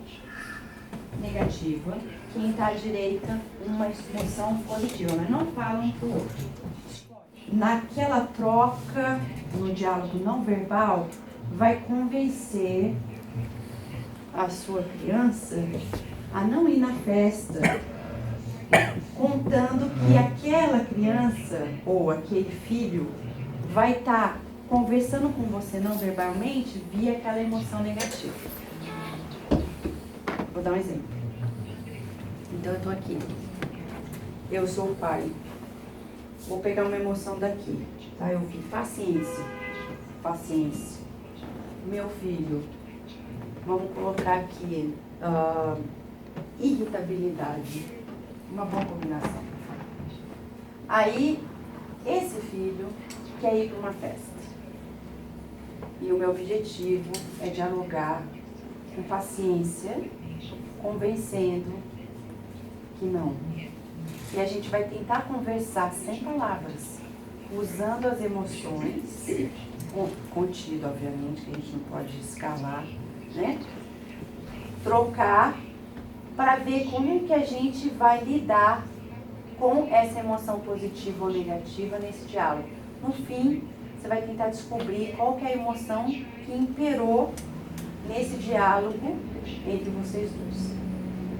negativa. Quem tá à direita, uma emoção positiva. Mas não fala um pro outro. Naquela troca, no diálogo não verbal, vai convencer a sua criança a não ir na festa, contando que aquela criança ou aquele filho vai estar conversando com você não verbalmente via aquela emoção negativa. Vou dar um exemplo. Então eu estou aqui. Eu sou o pai. Vou pegar uma emoção daqui. Tá? Eu vi paciência. Paciência. Meu filho. Vamos colocar aqui irritabilidade. Uma boa combinação. Aí, esse filho quer ir para uma festa. E o meu objetivo é dialogar com paciência, convencendo que não. E a gente vai tentar conversar sem palavras, usando as emoções, contido, obviamente, que a gente não pode escalar, né? Trocar para ver como que a gente vai lidar com essa emoção positiva ou negativa nesse diálogo. No fim, você vai tentar descobrir qual que é a emoção que imperou nesse diálogo entre vocês dois.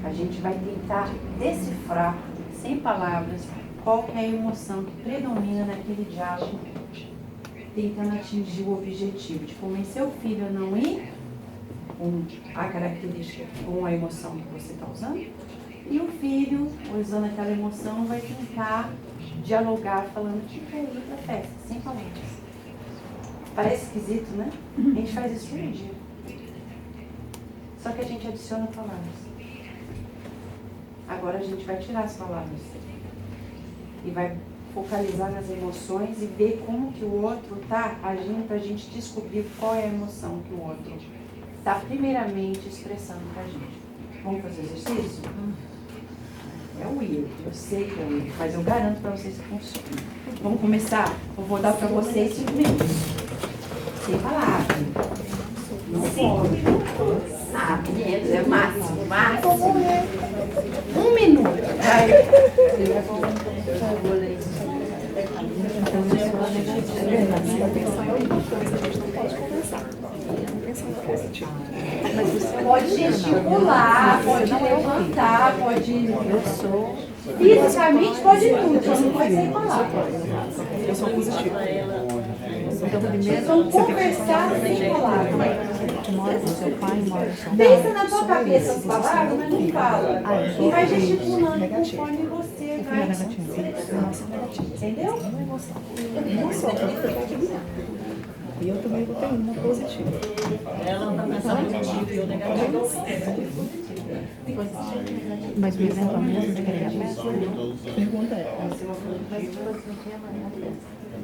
A gente vai tentar decifrar, sem palavras, qual que é a emoção que predomina naquele diálogo, tentando atingir o objetivo de convencer o filho a não ir com a característica, com a emoção que você está usando, e o filho, usando aquela emoção, vai tentar dialogar falando que quer ir para a festa, sem palavras. Parece esquisito, né? A gente faz isso todo dia. Só que a gente adiciona palavras. Agora a gente vai tirar as palavras e vai focalizar nas emoções e ver como que o outro está agindo para a gente descobrir qual é a emoção que o outro está primeiramente expressando para a gente. Vamos fazer exercício? É o weird, eu sei que é weird, mas eu garanto para vocês que funciona. Vamos começar? Eu vou dar para vocês 5 minutos. Sem palavras. Não pode. Ah, menos, é máximo, máximo. 1 minuto. Vai. Pode gesticular, pode levantar, pode. Eu sou. Fisicamente pode tudo, só não pode sem palavras. Eu sou positiva. Então, primeiro vão conversar sem palavras. Mora com seu pai, mora com seu pai. Pensa na tua cabeça as palavras, mas não fala. E vai gesticulando conforme você vai. Entendeu? Não só e eu também vou ter uma positiva. Ela não está pensando positivo e eu negativo. Mas o exemplo é o mesmo de querer ir à festa? Pergunta é.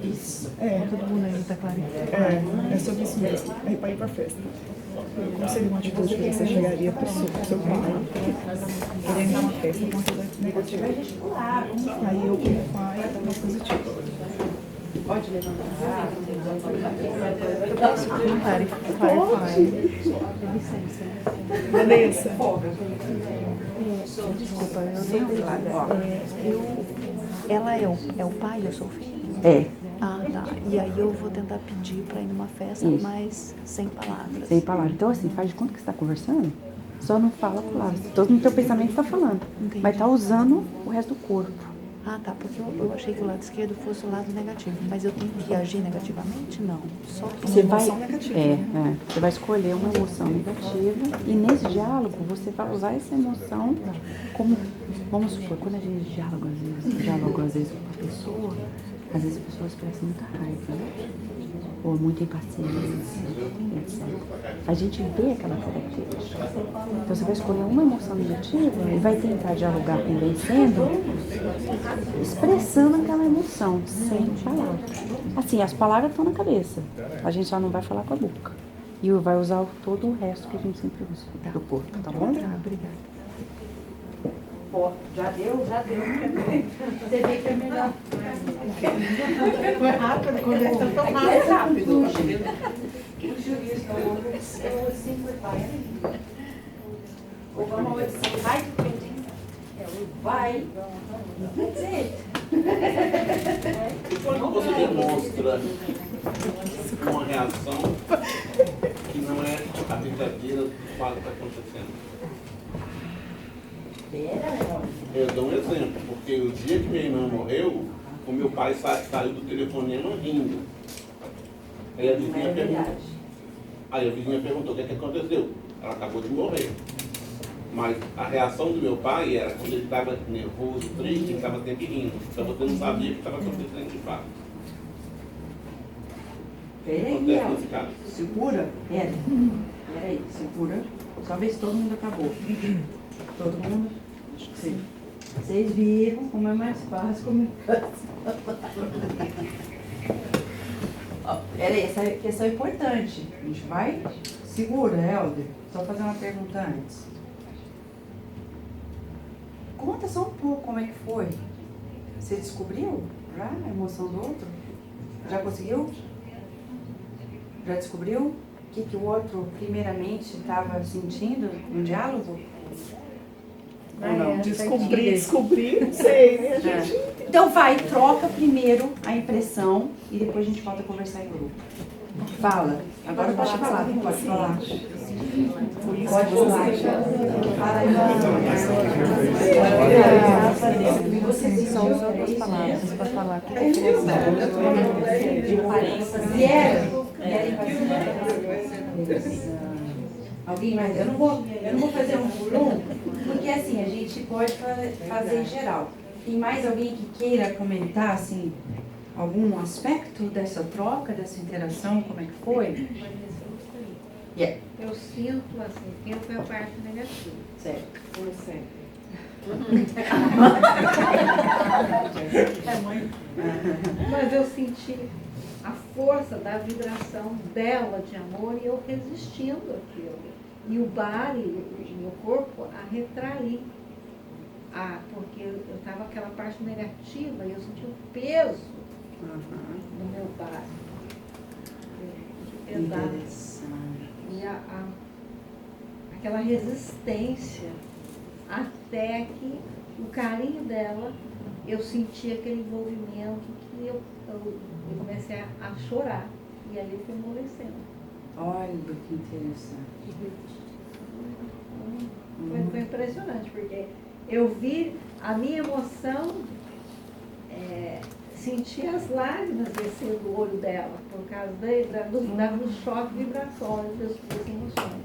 Isso. Todo mundo aí tá claro. É sobre isso mesmo. Aí para ir para a festa. Como seria uma atitude que você chegaria para o seu pai querendo ir a uma festa com uma coisa negativa? Aí eu, como pai, uma positiva. Pode levantar. Posso perguntar? Vanessa. Desculpa, ela é o pai, eu sou o filho? É. Ah, tá. E aí eu vou tentar pedir para ir numa festa, Isso. mas sem palavras. Sem palavras. Então, assim, faz de conta que você está conversando, só não fala palavras. Todo no teu pensamento está falando. Entendi. Mas está usando o resto do corpo. Ah, tá, porque eu achei que o lado esquerdo fosse o lado negativo, mas eu tenho que agir negativamente? Não, só Uma emoção negativa. Você vai escolher uma emoção negativa e nesse diálogo você vai usar essa emoção como, vamos supor, quando a gente dialoga às vezes com a pessoa, às vezes a pessoa expressa muita raiva, né? Ou muita impaciência, etc. A gente vê aquela característica. Então você vai escolher uma emoção negativa e vai tentar dialogar convencendo, expressando aquela emoção, sem falar. Assim, as palavras estão na cabeça, a gente só não vai falar com a boca. E vai usar todo o resto que a gente sempre usa do corpo, tá bom? Tá, obrigada. Pô, já deu. Você vê que é melhor. Foi rápido, conversa tão Aqui rápido. é rápido. O jurista, o simplify. Ou vamos say hi to printing. Vai. That's it. Quando você demonstra uma reação que não é a verdadeira do fato que está acontecendo. Eu dou um exemplo, porque o dia que minha irmã morreu, o meu pai saiu do telefonema rindo. Aí a vizinha perguntou o que aconteceu. Ela acabou de morrer. Mas a reação do meu pai era quando ele estava nervoso, triste, ele estava sempre rindo. Então você não sabia o que estava acontecendo de fato. Peraí, Acontece nesse caso. segura. Peraí, segura. Só ver se todo mundo acabou. Todo mundo? Sim. Vocês viram como é mais fácil comunicação. Peraí, essa questão é importante. A gente vai? Segura, Helder. Só fazer uma pergunta antes. Conta só um pouco como é que foi. Você descobriu já a emoção do outro? Já conseguiu? Já descobriu o que o outro primeiramente estava sentindo no diálogo? Ou não? Descobrir, não sei, né? A gente... Então vai, troca primeiro a impressão e depois a gente volta a conversar em grupo. Fala. Agora pode falar. Pode falar. Pode falar. Você só usa outras palavras para falar. Alguém mais? Eu não vou fazer um por um, porque assim, a gente pode fazer em geral. Tem mais alguém que queira comentar, assim, algum aspecto dessa troca, dessa interação, como é que foi? Eu sinto assim, que foi a parte negativa. Certo. Mas eu senti a força da vibração dela de amor e eu resistindo aquilo. E o body, o meu corpo, a retrair. Porque eu estava aquela parte negativa e eu senti o peso no meu body. Interessante. E aquela resistência até que o carinho dela, eu senti aquele envolvimento que eu comecei a chorar. E ali eu fui amolecendo. Olha que interessante. Foi impressionante, porque eu vi a minha emoção, senti as lágrimas descendo do olho dela, por causa do choque vibratório das emoções.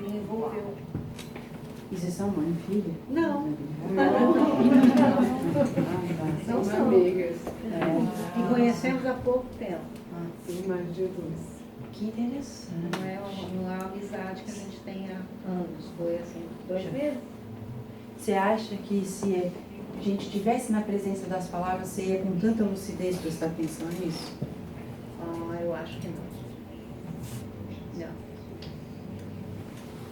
Me envolveu. E vocês são mãe e filha? Não. Não são amigas. E conhecemos há pouco tempo. Tem mais de 2. Que interessante. Não é uma amizade que a gente tem há anos. Foi assim, 2 meses. Você acha que se a gente estivesse na presença das palavras, você ia com tanta lucidez prestar atenção nisso? Eu acho que não. Não.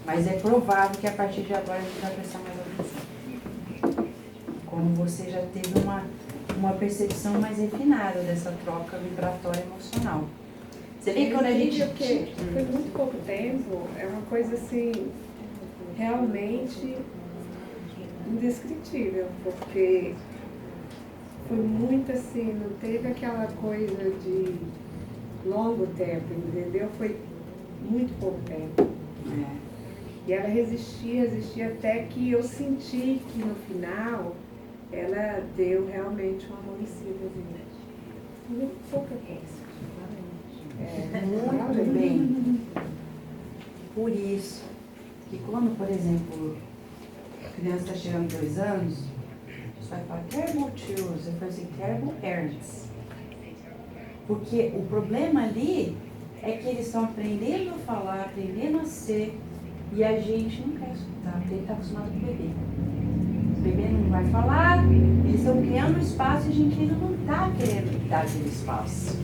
Mas é provável que a partir de agora a gente vai prestar mais atenção. Como você já teve uma percepção mais refinada dessa troca vibratória emocional. Você vê que quando a gente... Porque foi muito pouco tempo, é uma coisa assim, realmente indescritível, porque foi muito assim, não teve aquela coisa de longo tempo, entendeu? Foi muito pouco tempo. E ela resistia até que eu senti que no final ela deu realmente uma amolecida. Pouca coisa. Muito bem. Por isso, que quando, por exemplo, a criança está chegando a 2 anos, você vai falar terrible twos, você vai assim, terrible parents. Porque o problema ali é que eles estão aprendendo a falar, aprendendo a ser, e a gente não quer escutar, porque ele está acostumado com o bebê. O bebê não vai falar, eles estão criando um espaço e a gente ainda não está querendo dar aquele espaço.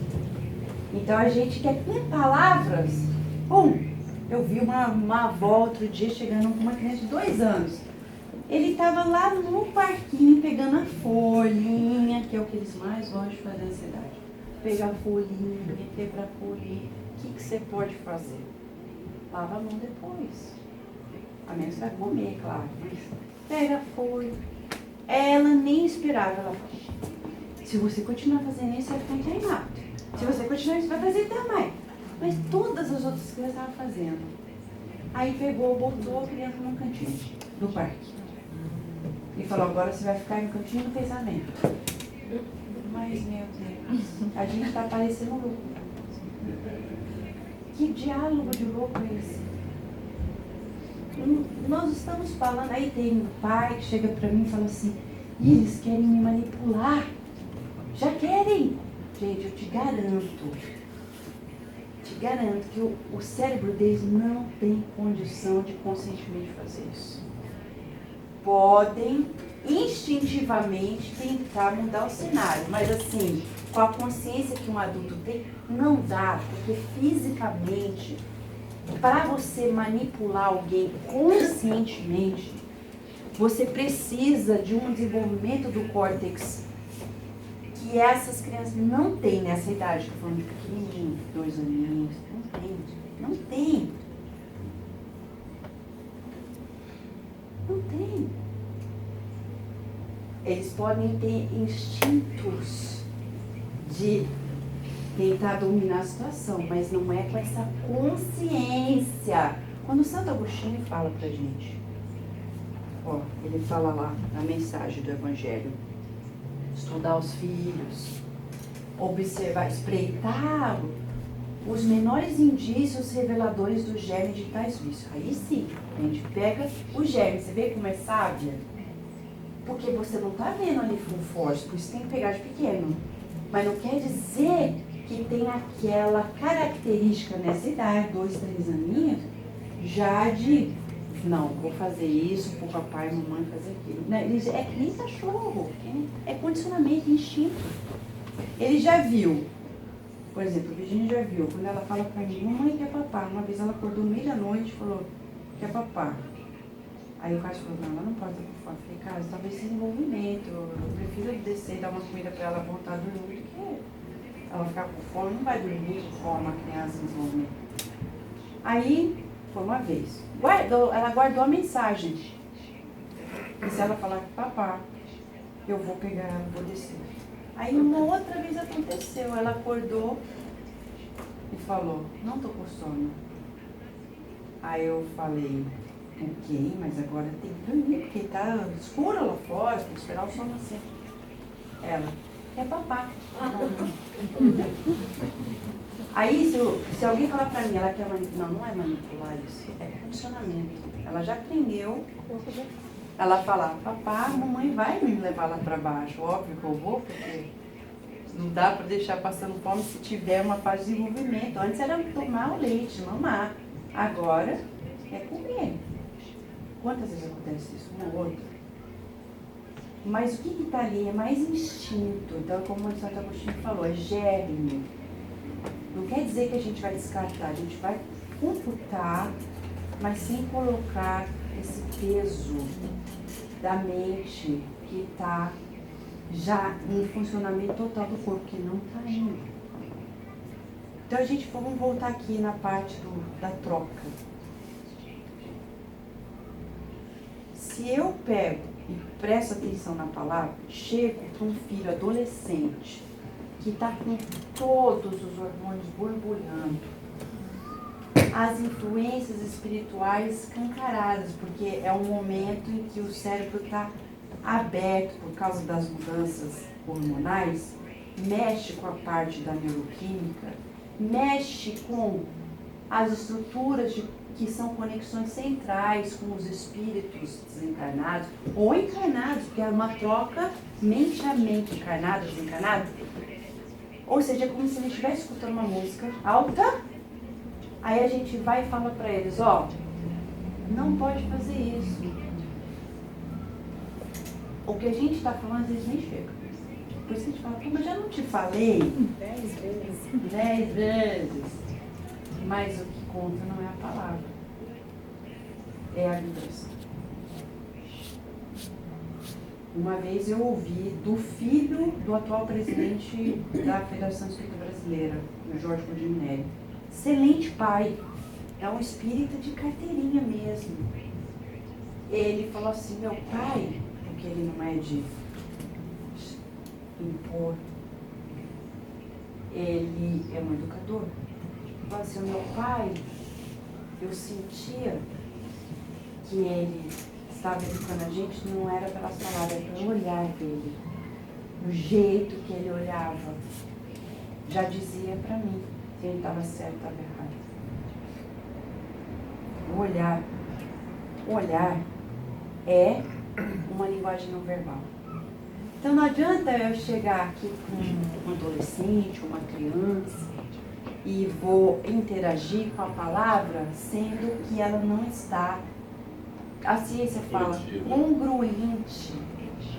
Então a gente quer com palavras. Eu vi uma avó outro dia chegando com uma criança de 2 anos. Ele estava lá no parquinho pegando a folhinha, que é o que eles mais gostam de fazer nessa idade. Pegar a folhinha, meter para polir. O que você pode fazer? Lava a mão depois. A menos vai comer, claro. Mas pega a folha. Ela nem esperava. Ela falou, se você continuar fazendo isso, vai ficar internado. Se você continuar isso, vai fazer também. Mas todas as outras crianças estavam fazendo. Aí pegou, botou a criança num cantinho do parque. E falou, agora você vai ficar no cantinho do pensamento. Mas, meu Deus, a gente está parecendo louco. Que diálogo de louco é esse? Nós estamos falando, aí tem um pai que chega pra mim e fala assim, eles querem me manipular. Já querem. Gente, eu te garanto que o cérebro deles não tem condição de conscientemente fazer isso. Podem instintivamente tentar mudar o cenário, mas assim, com a consciência que um adulto tem, não dá, porque fisicamente, para você manipular alguém conscientemente, você precisa de um desenvolvimento do córtex que essas crianças não têm nessa idade, estou falando de pequenininho, 2 aninhos, não tem. Eles podem ter instintos de tentar dominar a situação, mas não é com essa consciência. Quando Santo Agostinho fala pra gente, ele fala lá na mensagem do Evangelho, estudar os filhos, observar, espreitar os menores indícios reveladores do germe de tais vícios. Aí sim, a gente pega o germe, você vê como é sábia? Porque você não está vendo ali full force, por isso tem que pegar de pequeno. Mas não quer dizer que tem aquela característica nessa idade, 2, 3 aninhos, já de, não, vou fazer isso pro papai e mamãe fazer aquilo. É que nem cachorro, é condicionamento, instinto. Ele já viu, por exemplo, a Virginia já viu, quando ela fala pra mim, mamãe quer papá. Uma vez ela acordou no meio da noite e falou, quer papá. Aí o Carlos falou, não, ela não pode ter por fome. Eu falei, Carlos, talvez seja envolvimento. Eu prefiro descer e dar uma comida pra ela voltar a dormir do que ela ficar com fome. Não vai dormir com fome uma criança em desenvolvimento. Aí, foi uma vez. Ela guardou a mensagem. E se ela falar que papá, eu vou pegar ela, vou descer. Aí uma outra vez aconteceu. Ela acordou e falou, não tô com sono. Aí eu falei, ok, mas agora tem que dormir, porque tá escuro lá fora, tem que esperar o sol nascer. Ela, quer papá. Aí, se alguém falar pra mim, ela quer manipular, não é manipular isso, é condicionamento. Ela já aprendeu, ela fala, papá, a mamãe vai me levar lá pra baixo, óbvio que eu vou, porque não dá pra deixar passando fome se tiver uma fase de desenvolvimento. Antes era tomar o leite, mamar, agora é comer. Quantas vezes acontece isso? Um ou outro. Mas o que está ali é mais instinto. Então, como o Santo Agostinho falou, é germe. Não quer dizer que a gente vai descartar, a gente vai computar, mas sem colocar esse peso da mente que está já em funcionamento total do corpo, que não está indo. Então, vamos voltar aqui na parte da troca. Se eu pego e presto atenção na palavra, chego para um filho adolescente que está com todos os hormônios borbulhando, as influências espirituais escancaradas, porque é um momento em que o cérebro está aberto por causa das mudanças hormonais, mexe com a parte da neuroquímica, mexe com as estruturas que são conexões centrais com os espíritos desencarnados ou encarnados, porque é uma troca mente a mente, encarnado, desencarnado. Ou seja, é como se ele estivesse escutando uma música alta, aí a gente vai e fala para eles, ó, não pode fazer isso. O que a gente está falando, às vezes nem chega. Por isso que a gente fala, pô, mas já não te falei 10 vezes. 10 vezes. Mas o que conta não é a palavra, é a vibração. Uma vez eu ouvi do filho do atual presidente da Federação Espírita Brasileira, o Jorge Codiminelli. Excelente pai, é um espírita de carteirinha mesmo. Ele falou assim, meu pai, porque ele não é de impor, ele é um educador. Ele falou assim, meu pai, eu sentia que ele estava educando a gente, não era pelas palavras, era pelo olhar dele, o jeito que ele olhava. Já dizia para mim se ele estava certo ou estava errado. O olhar é uma linguagem não verbal. Então não adianta eu chegar aqui com um adolescente, uma criança, e vou interagir com a palavra, sendo que ela não está, a ciência fala, congruente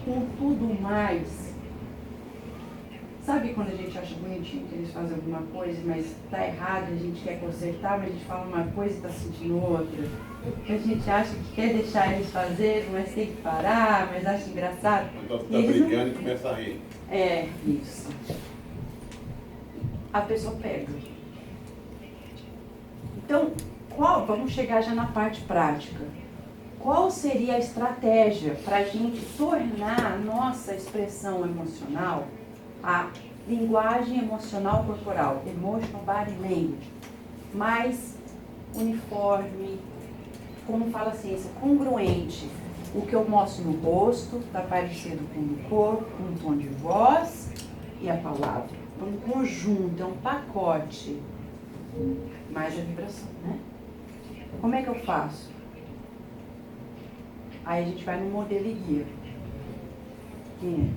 com tudo mais. Sabe quando a gente acha bonitinho que eles fazem alguma coisa, mas está errado, a gente quer consertar, mas a gente fala uma coisa e está sentindo outra? A gente acha que quer deixar eles fazerem, mas tem que parar, mas acha engraçado. Então você está brigando e começa a rir. É, isso. A pessoa pega. Então, vamos chegar já na parte prática. Qual seria a estratégia para a gente tornar a nossa expressão emocional, a linguagem emocional corporal, emotional body language, mais uniforme, como fala a ciência, congruente? O que eu mostro no rosto está parecido com o corpo, com o tom de voz e a palavra. É um conjunto, é um pacote, mais a vibração, né? Como é que eu faço? Aí a gente vai no modelo e guia. Quem é?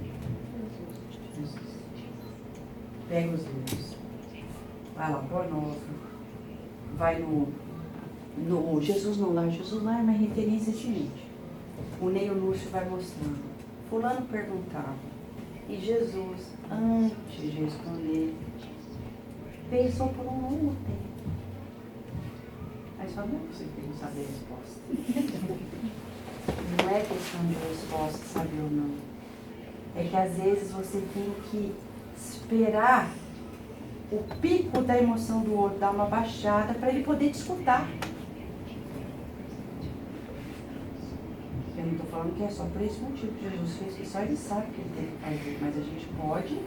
Jesus. Pega os dedos. Vai lá, por novo. Vai no Jesus no lar. Jesus lá é uma referência excelente. O Neio Lúcio vai mostrando. Fulano perguntava. E Jesus, antes de responder, pensou por um longo tempo. Aí só não é possível que não sabe a resposta. Não é questão de resposta, saber ou não. É que às vezes você tem que esperar o pico da emoção do outro dar uma baixada para ele poder te escutar. Eu não estou falando que é só por esse motivo que Jesus fez, que só ele sabe o que ele tem que fazer, mas a gente pode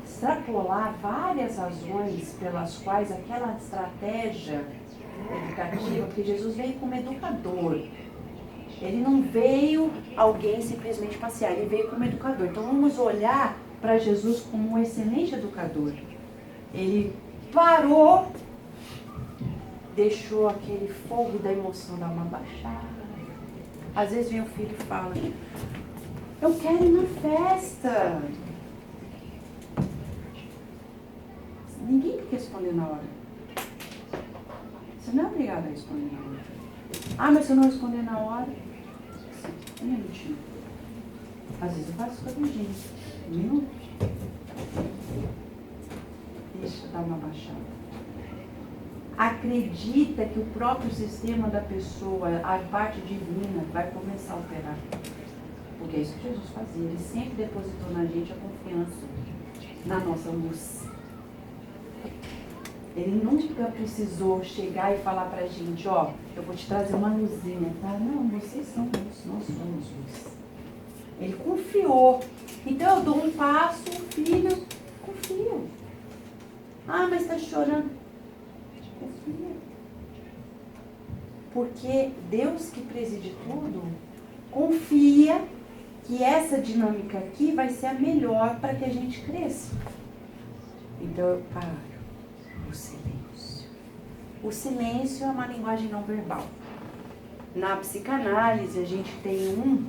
extrapolar várias razões pelas quais aquela estratégia educativa, porque Jesus veio como educador. Ele não veio alguém simplesmente passear, ele veio como educador. Então vamos olhar para Jesus como um excelente educador. Ele parou, deixou aquele fogo da emoção dar uma baixada. Às vezes vem o filho e fala, eu quero ir na festa. Ninguém tem que responder na hora. Você não é obrigado a responder na hora. Ah, mas se eu não responder na hora, um minutinho. Às vezes eu faço escondidinho. Um minuto. Deixa eu dar uma baixada. Acredita que o próprio sistema da pessoa, a parte divina, vai começar a operar. Porque é isso que Jesus fazia. Ele sempre depositou na gente a confiança na nossa luz. Ele nunca precisou chegar e falar pra gente, ó, eu vou te trazer uma luzinha, tá? Não, vocês são luz, nós somos luz. Ele confiou. Então eu dou um passo, filho, confio. Ah, mas tá chorando. Confia. Porque Deus que preside tudo, confia que essa dinâmica aqui vai ser a melhor para que a gente cresça. Então eu paro. O silêncio. O silêncio é uma linguagem não verbal. Na psicanálise, a gente tem um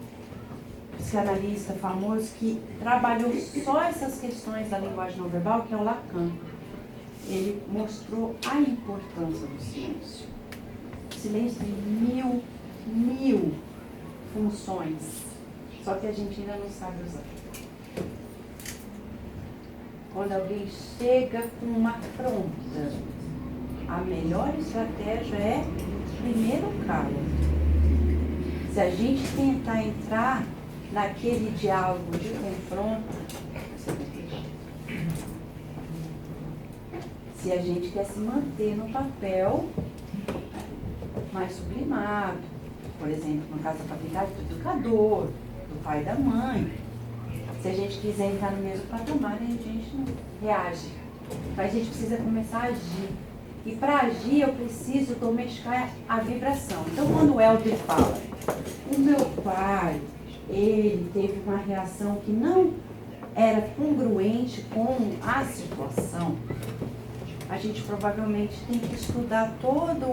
psicanalista famoso que trabalhou só essas questões da linguagem não verbal, que é o Lacan. Ele mostrou a importância do silêncio. O silêncio tem mil funções, só que a gente ainda não sabe usar. Quando alguém chega com uma afronta, a melhor estratégia é primeiro cala. Se a gente tentar entrar naquele diálogo de confronto, você vai deixar. Se a gente quer se manter no papel mais sublimado, por exemplo, no caso da paternidade do educador, do pai e da mãe, se a gente quiser entrar no mesmo patamar, a gente não reage. Mas a gente precisa começar a agir. E para agir, eu preciso domesticar a vibração. Então, quando o Helder fala, o meu pai, ele teve uma reação que não era congruente com a situação, a gente provavelmente tem que estudar todo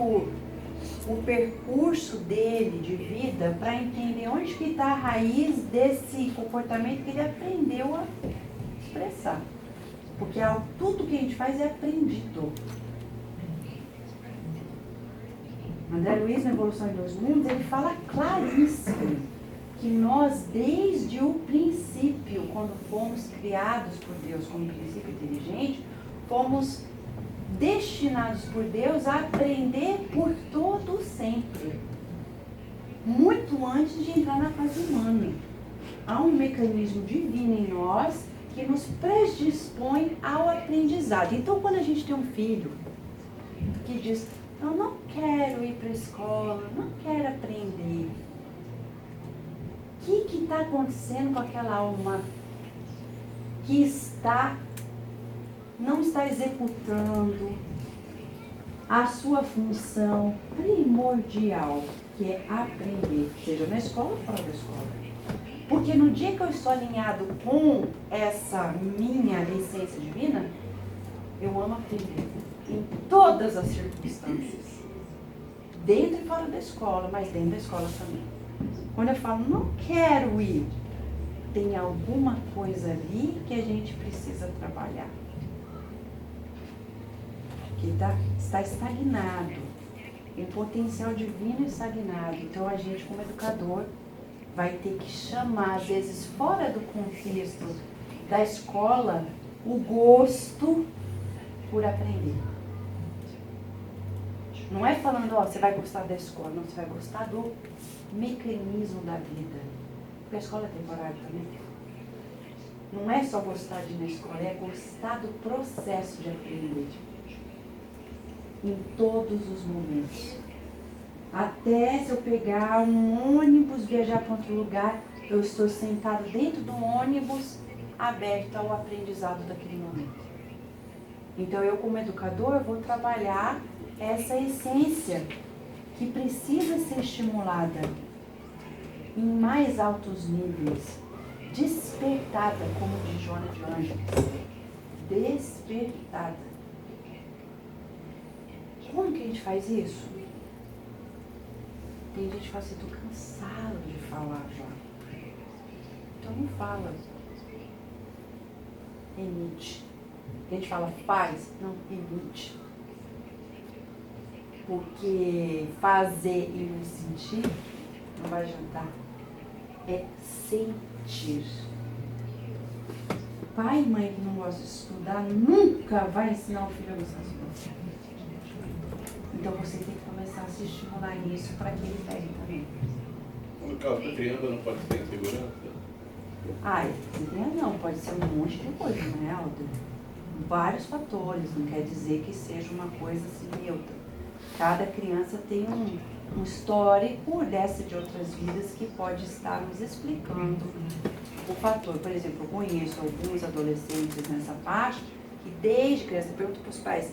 o percurso dele de vida para entender onde que está a raiz desse comportamento que ele aprendeu a expressar. Porque tudo que a gente faz é aprendido. André Luiz, na Evolução em Dois Mundos, ele fala claríssimo que nós, desde o princípio, quando fomos criados por Deus como princípio inteligente, fomos destinados por Deus a aprender por todo sempre. Muito antes de entrar na fase humana. Há um mecanismo divino em nós que nos predispõe ao aprendizado. Então, quando a gente tem um filho que diz, eu não quero ir para a escola, não quero aprender. O que está acontecendo com aquela alma que não está executando a sua função primordial, que é aprender, seja na escola ou fora da escola? Porque no dia que eu estou alinhado com essa minha essência divina, eu amo aprender. Em todas as circunstâncias. Dentro e fora da escola, mas dentro da escola também. Quando eu falo, não quero ir, tem alguma coisa ali que a gente precisa trabalhar. Que está estagnado. Tem potencial divino estagnado. Então a gente, como educador, vai ter que chamar, às vezes, fora do contexto da escola, o gosto por aprender. Não é falando, você vai gostar da escola, não, você vai gostar do mecanismo da vida. Porque a escola é temporária também. Não é só gostar de ir na escola, é gostar do processo de aprender. Em todos os momentos. Até se eu pegar um ônibus, viajar para outro lugar, eu estou sentado dentro do ônibus, aberto ao aprendizado daquele momento. Então eu, como educador, vou trabalhar essa essência que precisa ser estimulada em mais altos níveis, despertada, como diz Joana de Ângeles, despertada. Como que a gente faz isso? Tem gente que fala assim, estou cansado de falar já. Então não fala. Emite. A gente fala faz, não, emite. Porque fazer e não sentir não vai adiantar. É sentir. Pai e mãe que não gosta de estudar nunca vai ensinar o filho a gostar de estudar. Então você tem que começar a se estimular nisso para que ele pegue também. No caso da criança não pode ter insegurança? Não, pode ser um monte de coisa, né, Aldo? Vários fatores, não quer dizer que seja uma coisa assim neutra. Cada criança tem um histórico dessa de outras vidas que pode estar nos explicando o fator. Por exemplo, eu conheço alguns adolescentes nessa parte que desde criança perguntam para os pais,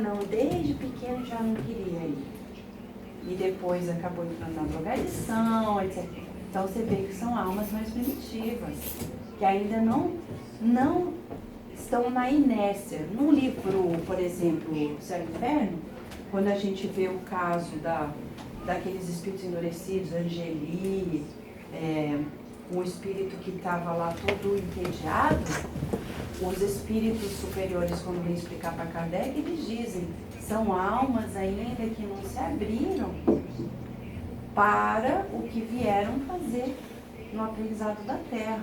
não, desde pequeno já não queria ir. E depois acabou entrando na drogadição, etc. Então você vê que são almas mais primitivas, que ainda não estão na inércia. Num livro, por exemplo, Céu e Inferno, quando a gente vê o caso daqueles espíritos endurecidos, Angeli, um espírito que estava lá todo entediado, os espíritos superiores, quando vêm explicar para Kardec, eles dizem, são almas ainda que não se abriram para o que vieram fazer no aprendizado da Terra.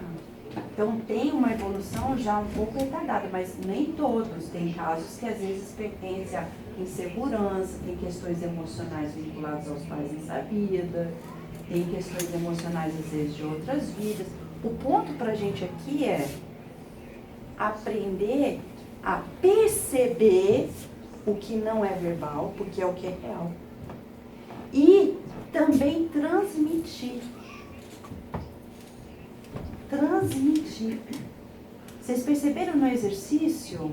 Então tem uma evolução já um pouco retardada, mas nem todos. Tem casos que às vezes pertencem a insegurança, tem questões emocionais vinculadas aos pais nessa vida, tem questões emocionais às vezes de outras vidas. O ponto para a gente aqui é aprender a perceber o que não é verbal, porque é o que é real. E também transmitir. Vocês perceberam no exercício?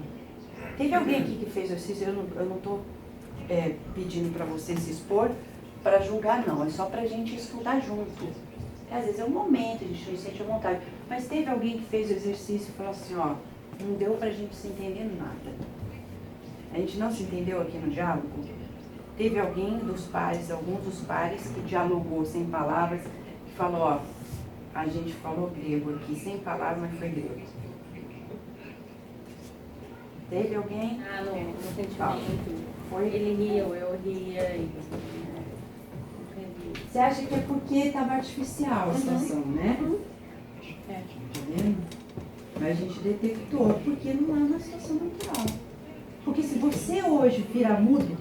Teve alguém aqui que fez o exercício? Eu não estou pedindo para você se expor para julgar, não. É só para a gente estudar junto. Porque, às vezes é um momento, a gente não sente a vontade. Mas teve alguém que fez o exercício e falou assim, ó, não deu para a gente se entender nada. A gente não se entendeu aqui no diálogo? Teve algum dos pares que dialogou sem palavras, que falou, ó, a gente falou grego aqui, sem palavras, mas foi grego. Teve alguém? Ah, não senti Tá. muito. Foi? Ele riu, eu ria. Você acha que é porque estava artificial a situação, né? Tá vendo? Mas a gente detectou porque não é uma situação natural. Porque se você hoje virar mudo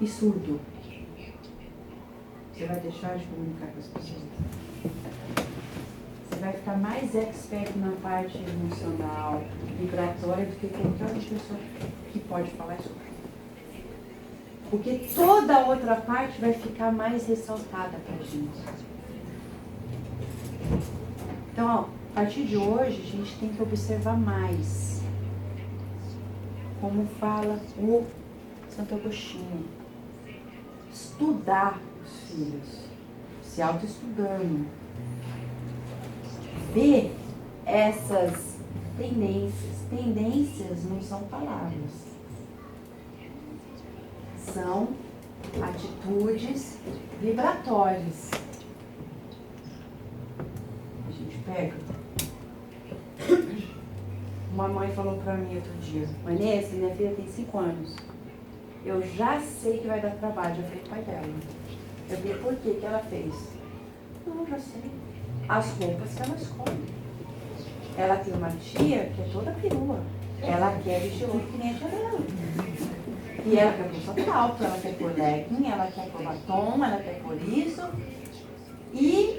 e surdo, você vai deixar de comunicar com as pessoas. Você vai ficar mais expert na parte emocional, vibratória, do que qualquer outra pessoa que pode falar isso. Porque toda a outra parte vai ficar mais ressaltada para a gente. Então, ó, a partir de hoje, a gente tem que observar mais. Como fala o Santo Agostinho. Estudar os filhos. Se autoestudando. Ver essas tendências. Tendências não são palavras. São atitudes vibratórias. A gente pega. Uma mãe falou pra mim outro dia, Vanessa, minha filha tem 5 anos. Eu já sei que vai dar trabalho, já falei com o pai dela. Eu vi por que ela fez. Não, já sei. As roupas que ela escolhe. Ela tem uma tia que é toda perua. Ela quer vestir roupa que nem a tia dela. E ela quer pôr salto, ela quer pôr legging, ela quer pôr batom, ela quer pôr isso. E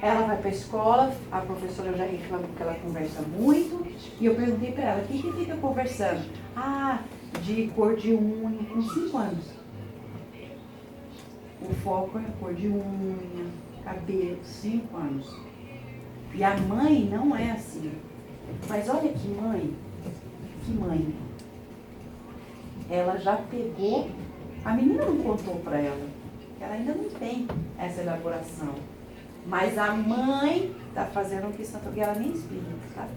ela vai para a escola, a professora já reclama porque ela conversa muito. E eu perguntei para ela, o que fica conversando? Ah, de cor de unha, com 5 anos. O foco é cor de unha, cabelo, 5 anos. E a mãe não é assim. Mas olha que mãe. Ela já pegou, a menina não contou para ela, ela ainda não tem essa elaboração. Mas a mãe está fazendo questão, porque ela nem explica, sabe?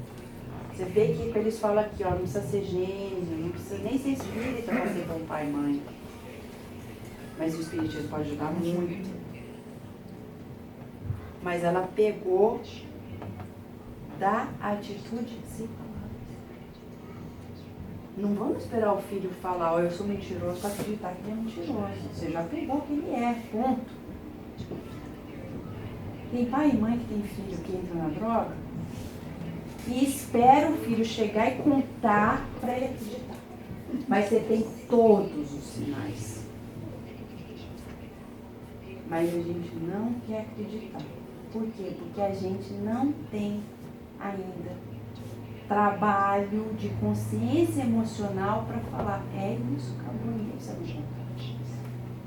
Você vê que eles falam aqui, ó, não precisa ser gênio, não precisa nem ser espírita para ser bom pai e mãe. Mas o espiritismo pode ajudar muito. Mas ela pegou da atitude de si. Não vamos esperar o filho falar, ó, eu sou mentiroso, para acreditar que ele é mentiroso. Você já pegou que ele é, ponto. Tem pai e mãe que tem filho que entra na droga e espera o filho chegar e contar para ele acreditar. Mas você tem todos os sinais. Mas a gente não quer acreditar. Por quê? Porque a gente não tem ainda trabalho de consciência emocional para falar, é isso, acabou isso,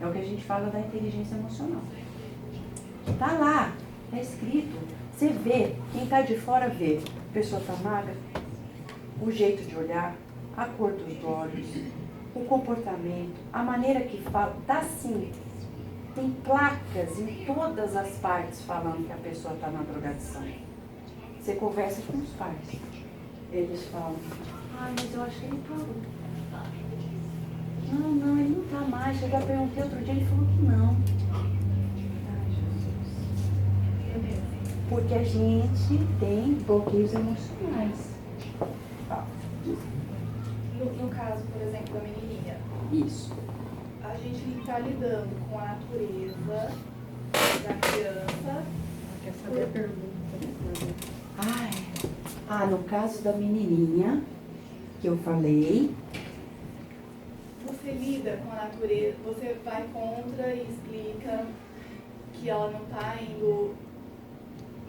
é o que a gente fala da inteligência emocional. Está lá, está escrito. Você vê, quem está de fora vê, a pessoa está magra, o jeito de olhar, a cor dos olhos, o comportamento, a maneira que fala, está assim. tem placas em todas as partes falando que a pessoa está na drogadição. Você conversa com os pais. Eles falam, mas eu acho que ele parou. Não, ele não está mais. Eu já perguntei outro dia, ele falou que não. Ai, Jesus. Porque a gente tem bloqueios emocionais. No caso, por exemplo, da menininha. Isso. A gente está lidando com a natureza da criança. Quer saber a pergunta? No caso da menininha, que eu falei. Você lida com a natureza, você vai contra e explica que ela não está indo,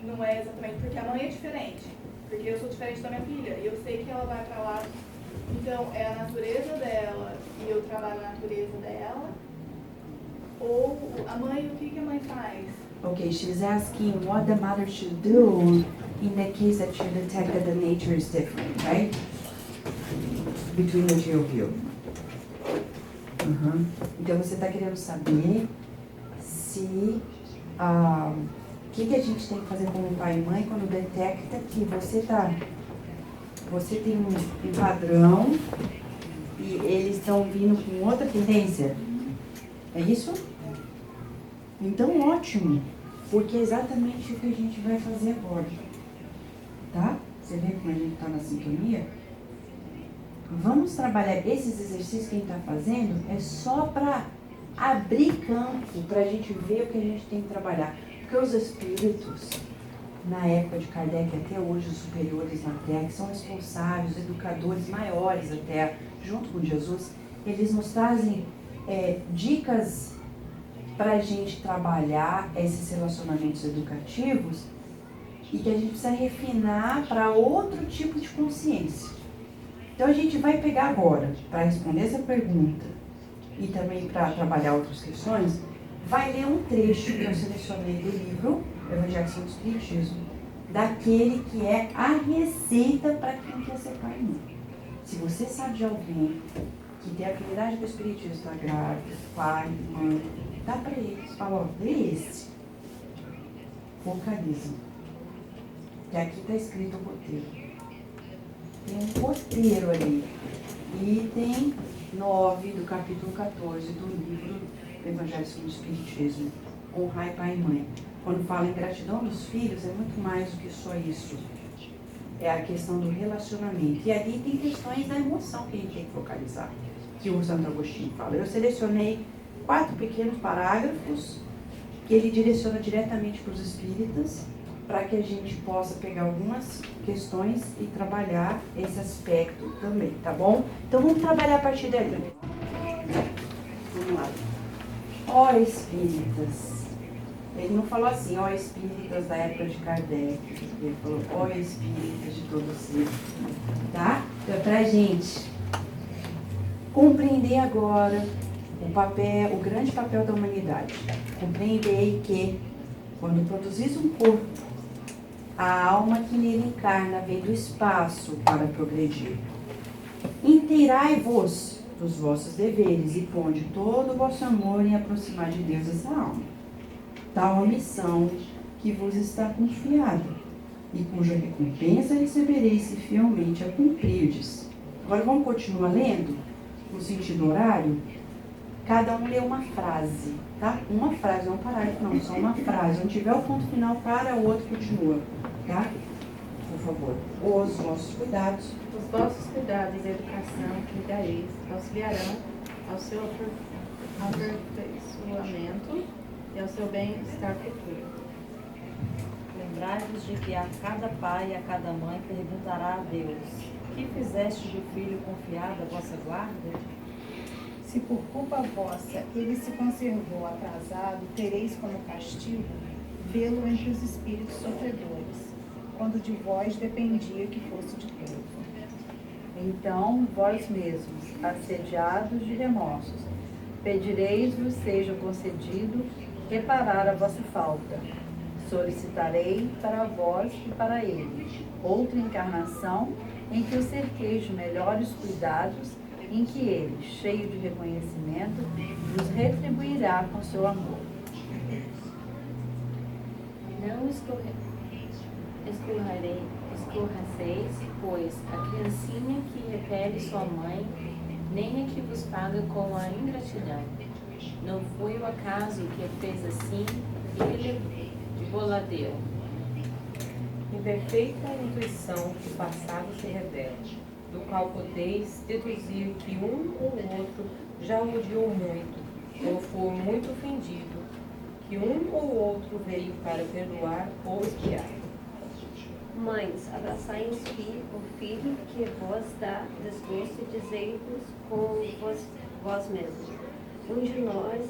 não é exatamente, porque a mãe é diferente, porque eu sou diferente da minha filha, e eu sei que ela vai para lá, então é a natureza dela e eu trabalho a natureza dela, ou a mãe, o que a mãe faz? Okay, she's asking what the mother should do in the case that you detect that the nature is different, right? Between the two of you. Então você está querendo saber se o que a gente tem que fazer como pai e mãe quando detecta que você tem um padrão e eles estão vindo com outra tendência. É isso? Então ótimo, porque é exatamente o que a gente vai fazer agora. Tá? Você vê como a gente está na sintonia? Vamos trabalhar esses exercícios que a gente está fazendo, é só para abrir campo, para a gente ver o que a gente tem que trabalhar. Porque os espíritos, na época de Kardec, até hoje os superiores na Terra, que são responsáveis, os educadores maiores até, junto com Jesus, eles nos trazem dicas para a gente trabalhar esses relacionamentos educativos e que a gente precisa refinar para outro tipo de consciência. Então a gente vai pegar agora, para responder essa pergunta e também para trabalhar outras questões, vai ler um trecho que eu selecionei do livro Evangelho segundo o Espiritismo, daquele que é a receita para quem quer ser pai e mãe. Se você sabe de alguém que tem afinidade com o Espiritismo, está grávida, pai, mãe, dá para eles, fala, ó, lê esse, focaliza. Que aqui está escrito o roteiro. Tem um roteiro ali. Item 9 do capítulo 14 do livro Evangelho segundo o Espiritismo. Honrai pai e mãe. Quando fala em gratidão dos filhos, é muito mais do que só isso. É a questão do relacionamento. E ali tem questões da emoção que a gente tem que focalizar. Que o Santo Agostinho fala. Eu selecionei 4 pequenos parágrafos que ele direciona diretamente para os espíritas, para que a gente possa pegar algumas questões e trabalhar esse aspecto também, tá bom? Então vamos trabalhar a partir daí. Vamos lá. Ó espíritas. Ele não falou assim, ó espíritas da época de Kardec. Ele falou, ó espíritas de todo ser. Tá? Então pra gente compreender agora o grande papel da humanidade. Compreendei que quando produzis um corpo, a alma que nele encarna vem do espaço para progredir. Inteirai-vos dos vossos deveres e ponde todo o vosso amor em aproximar de Deus essa alma. Tal a missão que vos está confiada, e cuja recompensa recebereis se fielmente a cumprirdes. Agora vamos continuar lendo, no sentido horário. Cada um lê uma frase, tá? Uma frase, não um parágrafo, não, só uma frase. Onde tiver o ponto final, para, o outro continua, tá? Por favor. Os vossos cuidados. Os vossos cuidados e educação que dareis auxiliarão ao seu aperfeiçoamento e ao seu bem-estar futuro. Lembrai-vos de que a cada pai e a cada mãe perguntará a Deus: que fizeste do filho confiado à vossa guarda? Se por culpa vossa ele se conservou atrasado, tereis como castigo vê-lo entre os espíritos sofredores, quando de vós dependia que fosse de povo. Então, vós mesmos, assediados de remorsos, pedireis-vos seja concedido reparar a vossa falta. Solicitarei para vós e para ele outra encarnação em que o cerqueis de melhores cuidados, em que ele, cheio de reconhecimento, vos retribuirá com seu amor. Não escorraceis, pois, a criancinha que repele sua mãe, nem a que vos paga com a ingratidão. Não foi o acaso que fez assim e lhe vou-la deu. Imperfeita intuição que o passado se revela, do qual podeis deduzir que um ou outro já o odiou muito, ou foi muito ofendido, que um ou outro veio para perdoar ou expiar. Mães, abraçai o filho que vos dá desgosto e dizei-vos com vós mesmos. Um de nós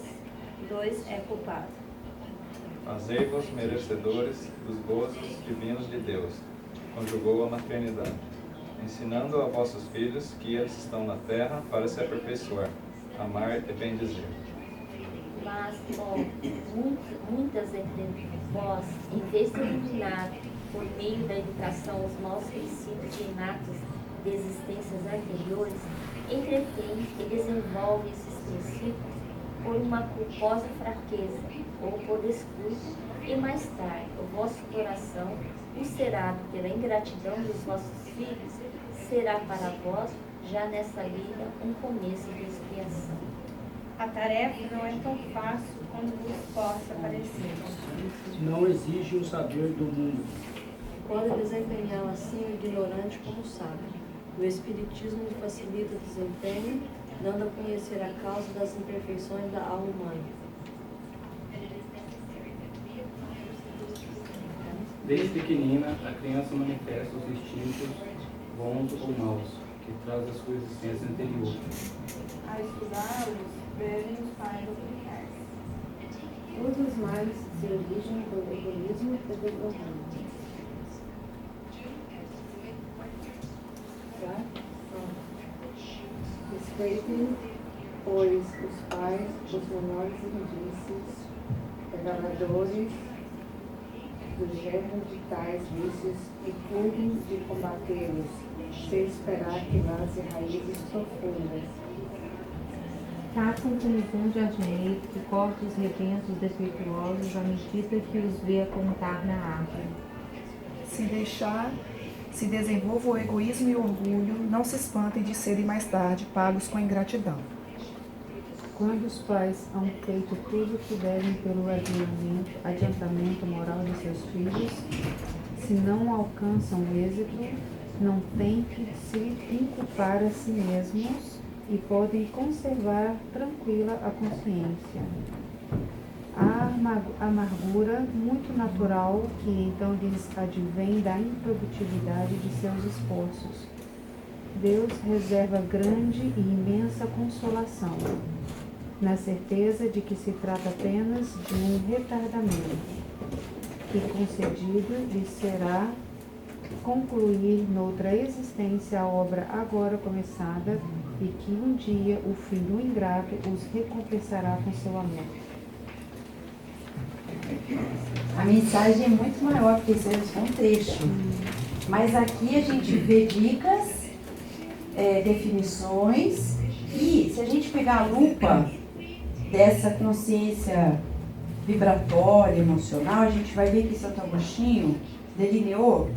dois é culpado. Fazei-vos merecedores dos gozos divinos de Deus, conjugou a maternidade, ensinando a vossos filhos que eles estão na terra para se aperfeiçoar, amar e bendizer. Mas, muitas entre vós, em vez de eliminar por meio da educação os maus princípios inatos de existências anteriores, entretêm e desenvolvem esses princípios por uma culposa fraqueza ou por descuido, e mais tarde o vosso coração, ulcerado pela ingratidão dos vossos filhos, será para vós, já nessa vida, um começo de expiação. A tarefa não é tão fácil quanto vos possa parecer. Não exige o saber do mundo. Quando desempenhá-la assim, o ignorante como sábio. O Espiritismo lhe facilita o desempenho, dando a conhecer a causa das imperfeições da alma humana. Desde pequenina, a criança manifesta os instintos bons ou maus, que traz a sua existência anterior. A estudá-los, devem os pais aplicar-se. Todos os males se originam do egoísmo e do orgulho. Respeitem, pois, os pais, os menores indícios, reveladores dos germes de tais vícios, e cuidem de combatê-los, sem esperar que lancem raízes profundas. Caçam como um jardineiro que corta os rebentos defeituosos à medida que os vê apontar na árvore. Se desenvolva o egoísmo e o orgulho, não se espantem de serem mais tarde pagos com ingratidão. Quando os pais hão feito tudo o que devem pelo adiantamento moral de seus filhos, se não alcançam êxito, não têm que se inculpar a si mesmos e podem conservar tranquila a consciência. A amargura muito natural que então lhes advém da improdutividade de seus esforços. Deus reserva grande e imensa consolação, na certeza de que se trata apenas de um retardamento, que concedido lhes será concluir noutra existência a obra agora começada, e que um dia o filho ingrato os recompensará com seu amor. A mensagem é muito maior, porque isso é só um trecho. Mas aqui a gente vê dicas, definições, e se a gente pegar a lupa dessa consciência vibratória, emocional, a gente vai ver que Santo Agostinho delineou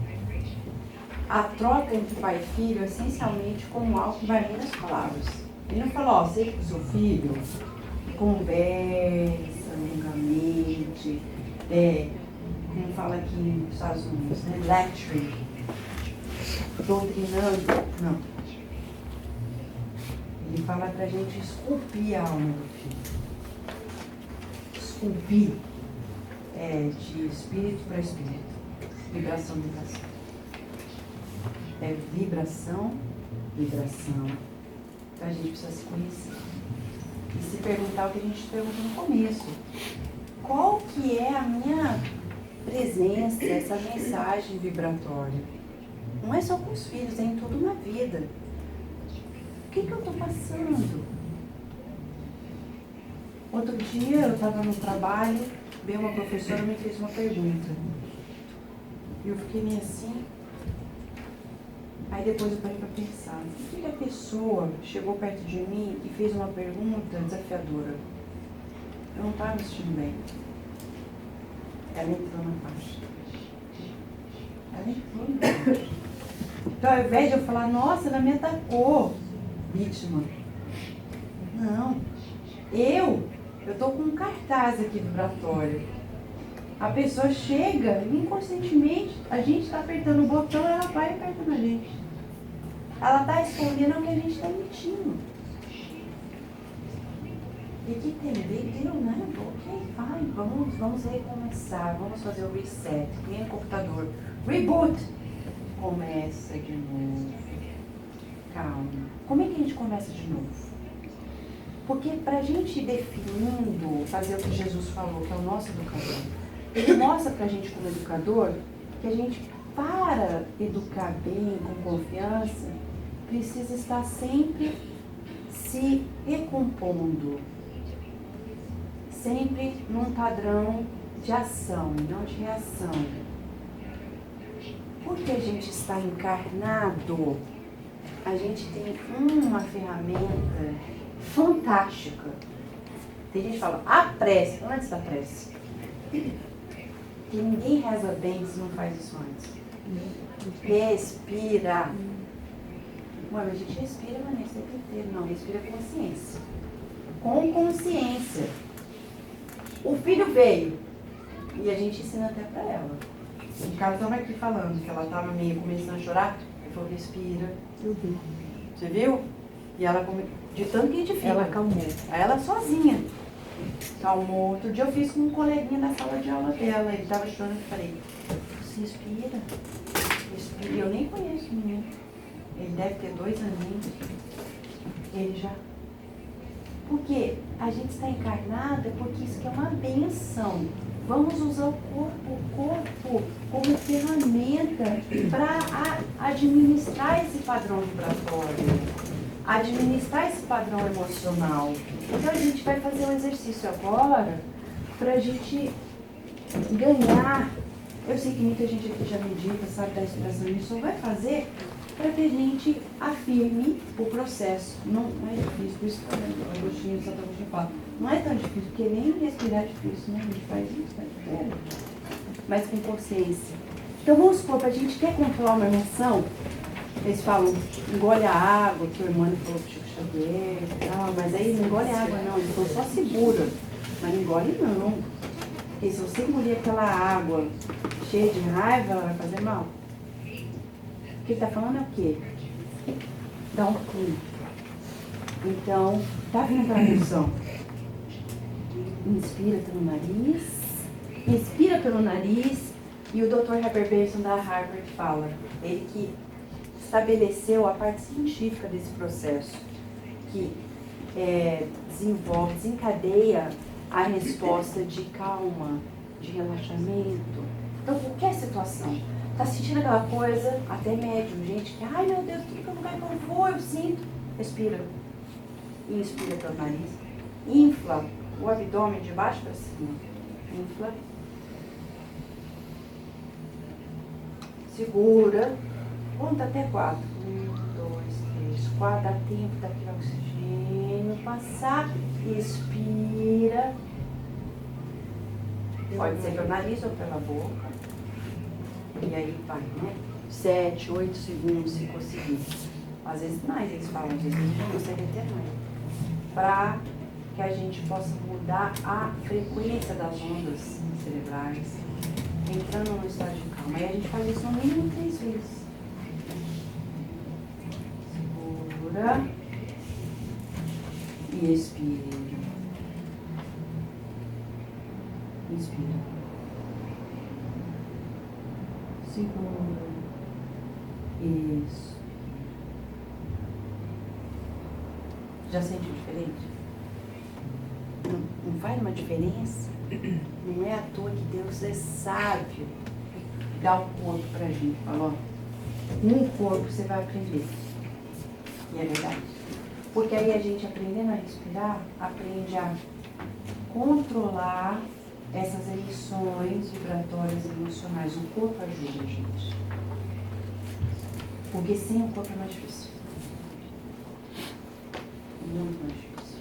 a troca entre pai e filho essencialmente como algo que vai além das palavras. Ele não falou, ó, seja com seu filho, conversa longamente, como fala aqui nos Estados Unidos, né? Lecturing, doutrinando, não. Ele fala pra gente esculpir a alma do filho. Esculpir de espírito para espírito, vibração, vibração. É vibração, vibração. Então a gente precisa se conhecer. E se perguntar o que a gente perguntou no começo. Qual que é a minha presença, essa mensagem vibratória? Não é só com os filhos, é em tudo na vida. O que eu estou passando? Outro dia eu estava no trabalho, veio uma professora e me fez uma pergunta. E eu fiquei meio assim. Aí depois eu parei para pensar, por que a pessoa chegou perto de mim e fez uma pergunta desafiadora? Eu não estava me sentindo bem. Ela entrou na faixa. Ela entrou na faixa. Então, ao invés de eu falar, nossa, ela me atacou, vítima. Não. Eu estou com um cartaz aqui vibratório. A pessoa chega e inconscientemente, a gente está apertando o botão, ela vai apertando a gente. Ela está escondendo o que a gente está emitindo. E que entendeu, né? Ok, vai, vamos recomeçar, vamos fazer o reset, nem no computador. Reboot! Começa de novo. Calma. Como é que a gente começa de novo? Porque para a gente ir definindo, fazer o que Jesus falou, que é o nosso educador, ele mostra para a gente como educador que a gente, para educar bem, com confiança, precisa estar sempre se recompondo. Sempre num padrão de ação, não de reação. Porque a gente está encarnado, a gente tem uma ferramenta fantástica. Tem gente que fala, a prece, antes da prece. Que ninguém reza bem se não faz isso antes. Respira. Ué, a gente respira, mas nem sempre inteiro. Não, respira consciência. Com consciência. O filho veio. E a gente ensina até pra ela. O Carlos estava aqui falando que ela estava meio começando a chorar. Ele falou, respira. Eu vi. Você viu? E ela, de tanto que a gente fica. Ela acalmou. Ela sozinha. Calmou. Outro dia eu fiz com um coleguinha da sala de aula dela. Ele estava chorando e falei, você respira. Respira. Eu nem conheço o menino. Ele deve ter 2 aninhos. Ele já. Porque a gente está encarnada porque isso aqui é uma benção. Vamos usar o corpo como ferramenta para administrar esse padrão vibratório, administrar esse padrão emocional. Então a gente vai fazer um exercício agora para a gente ganhar. Eu sei que muita gente aqui já medita, sabe da expressão, isso vai fazer para que a gente afirme o processo. Não é difícil, por isso que o Agostinho, Santo Agostinho fala, não é tão difícil, porque nem respirar é difícil, né? A gente faz isso, né? Mas com consciência. Então vamos supor, para a gente quer controlar uma emoção, eles falam, engole a água, que o Emmanuel falou pro Chico Xavier, mas aí não engole a água não, então só segura, mas não engole não. Porque se você engolir aquela água cheia de raiva, ela vai fazer mal. O que ele está falando é o quê? Dá um pulo. Então, tá vindo a emoção. Inspira pelo nariz, expira pelo nariz, e o Dr. Herbert Benson da Harvard fala, ele que estabeleceu a parte científica desse processo, que desenvolve, desencadeia a resposta de calma, de relaxamento. Então, qualquer situação, tá sentindo aquela coisa, até médium, gente que, ai meu Deus, tudo que lugar que eu vou, eu sinto. Respira. Inspira pelo nariz. Infla o abdômen de baixo para cima. Infla. Segura. Conta até 4. 1, 2, 3, 4. Dá tempo daquele oxigênio passar. Expira. Pode ser pelo nariz ou pela boca. E aí vai, né? 7, 8 segundos se conseguir. Às vezes mais, eles falam, às vezes a gente não consegue até mais. Para que a gente possa mudar a frequência das ondas cerebrais, entrando no estado de calma. Aí a gente faz isso no mínimo 3 vezes. Segura. E expira. Inspira. Segura. Isso. Já sentiu diferente? Não faz uma diferença? Não é à toa que Deus é sábio. Dá o corpo pra gente. Falou, um corpo você vai aprender. E é verdade. Porque aí a gente aprendendo a respirar, aprende a controlar essas emissões vibratórias e emocionais. O corpo ajuda a gente. Porque sem o corpo é mais difícil. Muito mais difícil.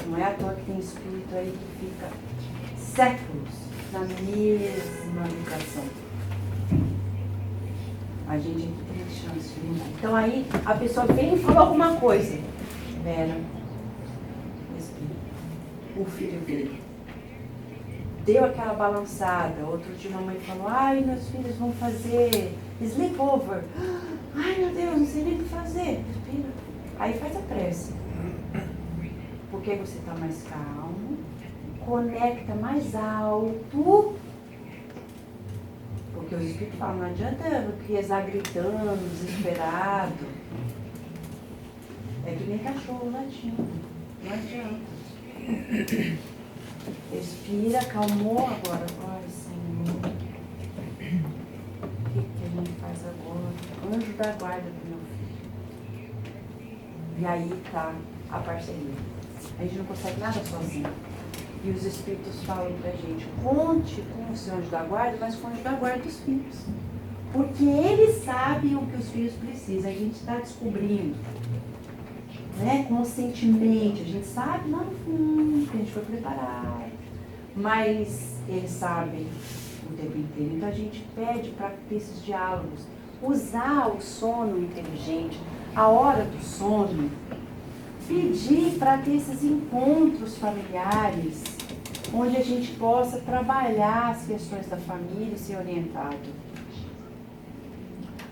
Não é à toa que tem espírito aí que fica séculos na mesma vibração. A gente aqui tem chance de mudar. Então aí a pessoa vem e fala alguma coisa. Vera, respira. O filho veio. Deu aquela balançada. Outro dia a mamãe falou, ai, meus filhos vão fazer sleepover. Ai, meu Deus, não sei nem o que fazer. Respira. Aí faz a prece. Porque você está mais calmo, conecta mais alto. Porque os espíritos falam, não adianta rezar gritando, desesperado. É que nem cachorro latindo. Não adianta. Respira, acalmou agora. Ai, Senhor. O que a gente faz agora? Anjo da guarda do meu filho. E aí está a parceria. A gente não consegue nada sozinho. E os espíritos falam pra gente, conte com o seu anjo da guarda, mas com o anjo da guarda dos filhos. Porque eles sabem o que os filhos precisam. A gente está descobrindo, né, conscientemente. A gente sabe lá no fundo que a gente foi preparado. Mas eles sabem o tempo inteiro. Então a gente pede para ter esses diálogos. Usar o sono inteligente, a hora do sono. Pedir para ter esses encontros familiares, onde a gente possa trabalhar as questões da família e ser orientado.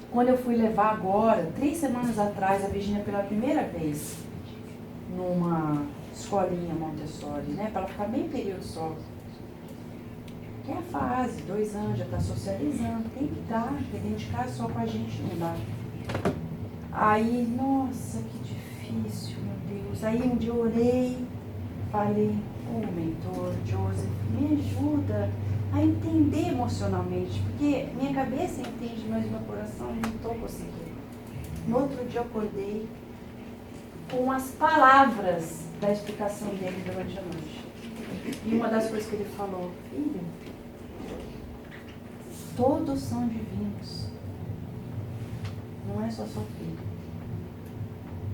Quando eu fui levar agora, 3 semanas atrás, a Virgínia pela primeira vez, numa escolinha Montessori, né, para ela ficar bem período só. Que é a fase, 2 anos, já está socializando, tem que estar, porque dentro de casa só com a gente não dá. Aí, nossa, que difícil. Aí um dia eu orei, falei, mentor, Joseph, me ajuda a entender emocionalmente, porque minha cabeça entende, mas meu coração não estou conseguindo. No outro dia eu acordei com as palavras da explicação dele durante a noite. E uma das coisas que ele falou, filha, todos são divinos, não é só sua filha.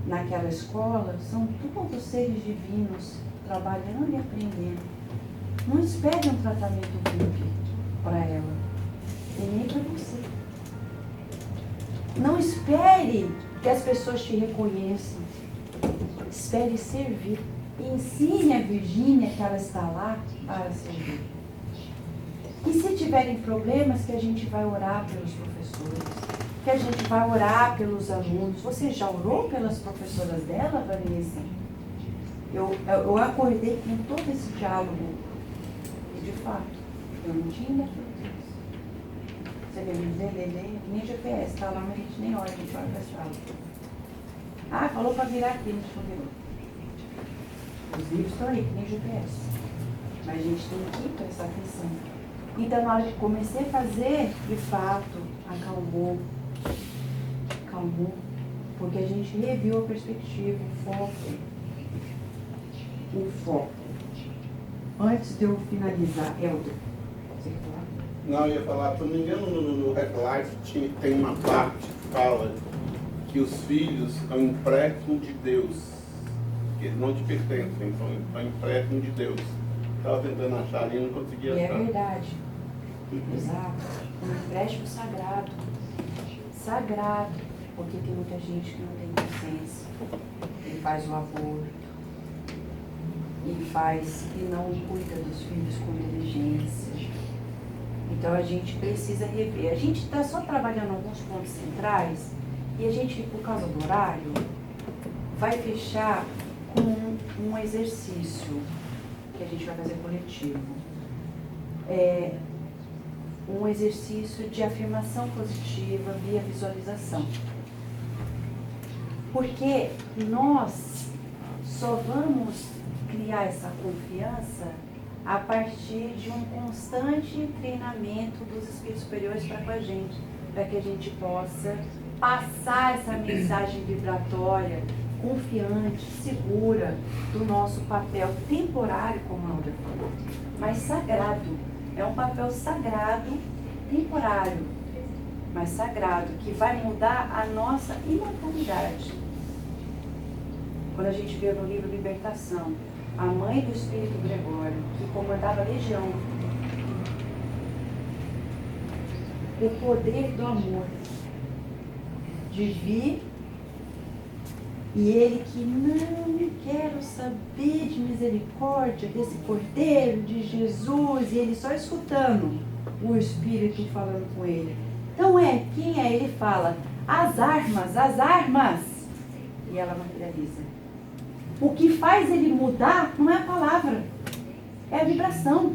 Naquela escola, são todos seres divinos, trabalhando e aprendendo. Não espere um tratamento VIP para ela, e nem para você. Não espere que as pessoas te reconheçam. Espere servir. E ensine a Virgínia que ela está lá para servir. E se tiverem problemas, que a gente vai orar pelos professores, que a gente vai orar pelos alunos. Você já orou pelas professoras dela, Vanessa? Eu acordei com todo esse diálogo. E de fato, eu não tinha ainda feito isso. Você vê, nem GPS, está lá, mas a gente nem olha, a gente olha para a estrada. Ah, falou para virar aqui, a gente não virou. Os livros estão aí, que nem GPS. Mas a gente tem que prestar atenção. Então, na hora que comecei a fazer, de fato, acalmou, porque a gente reviu a perspectiva, o foco. Antes de eu finalizar, Helder, você quer falar? Não, eu ia falar, se não me engano, no Red Life tem uma parte que fala que os filhos são empréstimo de Deus, que eles não te pertencem, são empréstimo de Deus. Estava tentando achar ali e não conseguia achar. E é verdade. Exato. Um empréstimo sagrado. Sagrado. Porque tem muita gente que não tem consciência. E faz o aborto. E não cuida dos filhos com diligência. Então a gente precisa rever. A gente está só trabalhando alguns pontos centrais e a gente, por causa do horário, vai fechar com um exercício que a gente vai fazer coletivo. Um exercício de afirmação positiva via visualização. Porque nós só vamos criar essa confiança a partir de um constante treinamento dos espíritos superiores para com a gente, para que a gente possa passar essa mensagem vibratória, confiante, segura do nosso papel temporário, como a Alder falou, mas sagrado. É um papel sagrado, temporário, mas sagrado, que vai mudar a nossa imortalidade. Quando a gente vê no livro Libertação, a mãe do espírito Gregório, que comandava a legião. O poder do amor, de vir, e ele que não quero saber de misericórdia desse cordeiro de Jesus, e ele só escutando o Espírito falando com ele. Então quem é? Ele fala, as armas, e ela materializa. O que faz ele mudar não é a palavra, é a vibração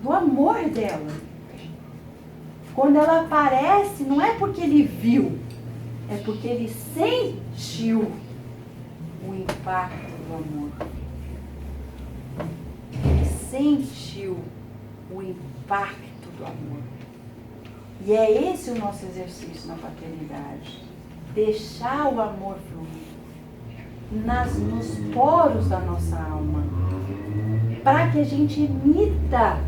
do amor dela. Quando ela aparece, não é porque ele viu, é porque ele sentiu o impacto do amor. Ele sentiu o impacto do amor. E é esse o nosso exercício na paternidade. Deixar o amor fluir nos poros da nossa alma, para que a gente emita.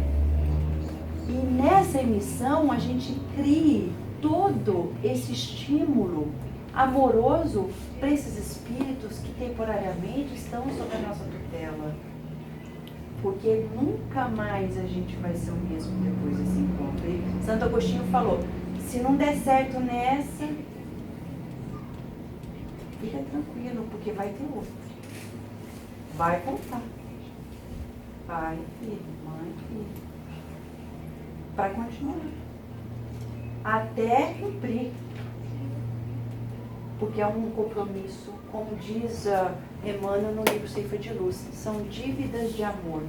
E nessa emissão a gente crie todo esse estímulo amoroso para esses espíritos que temporariamente estão sob a nossa tutela. Porque nunca mais a gente vai ser o mesmo depois desse encontro. E Santo Agostinho falou, se não der certo nessa, fica tranquilo, porque vai ter outro. Vai voltar. Pai, filho, mãe, filho. Para continuar. Até cumprir. Porque é um compromisso, como diz Emmanuel no livro Ceifa de Luz, são dívidas de amor.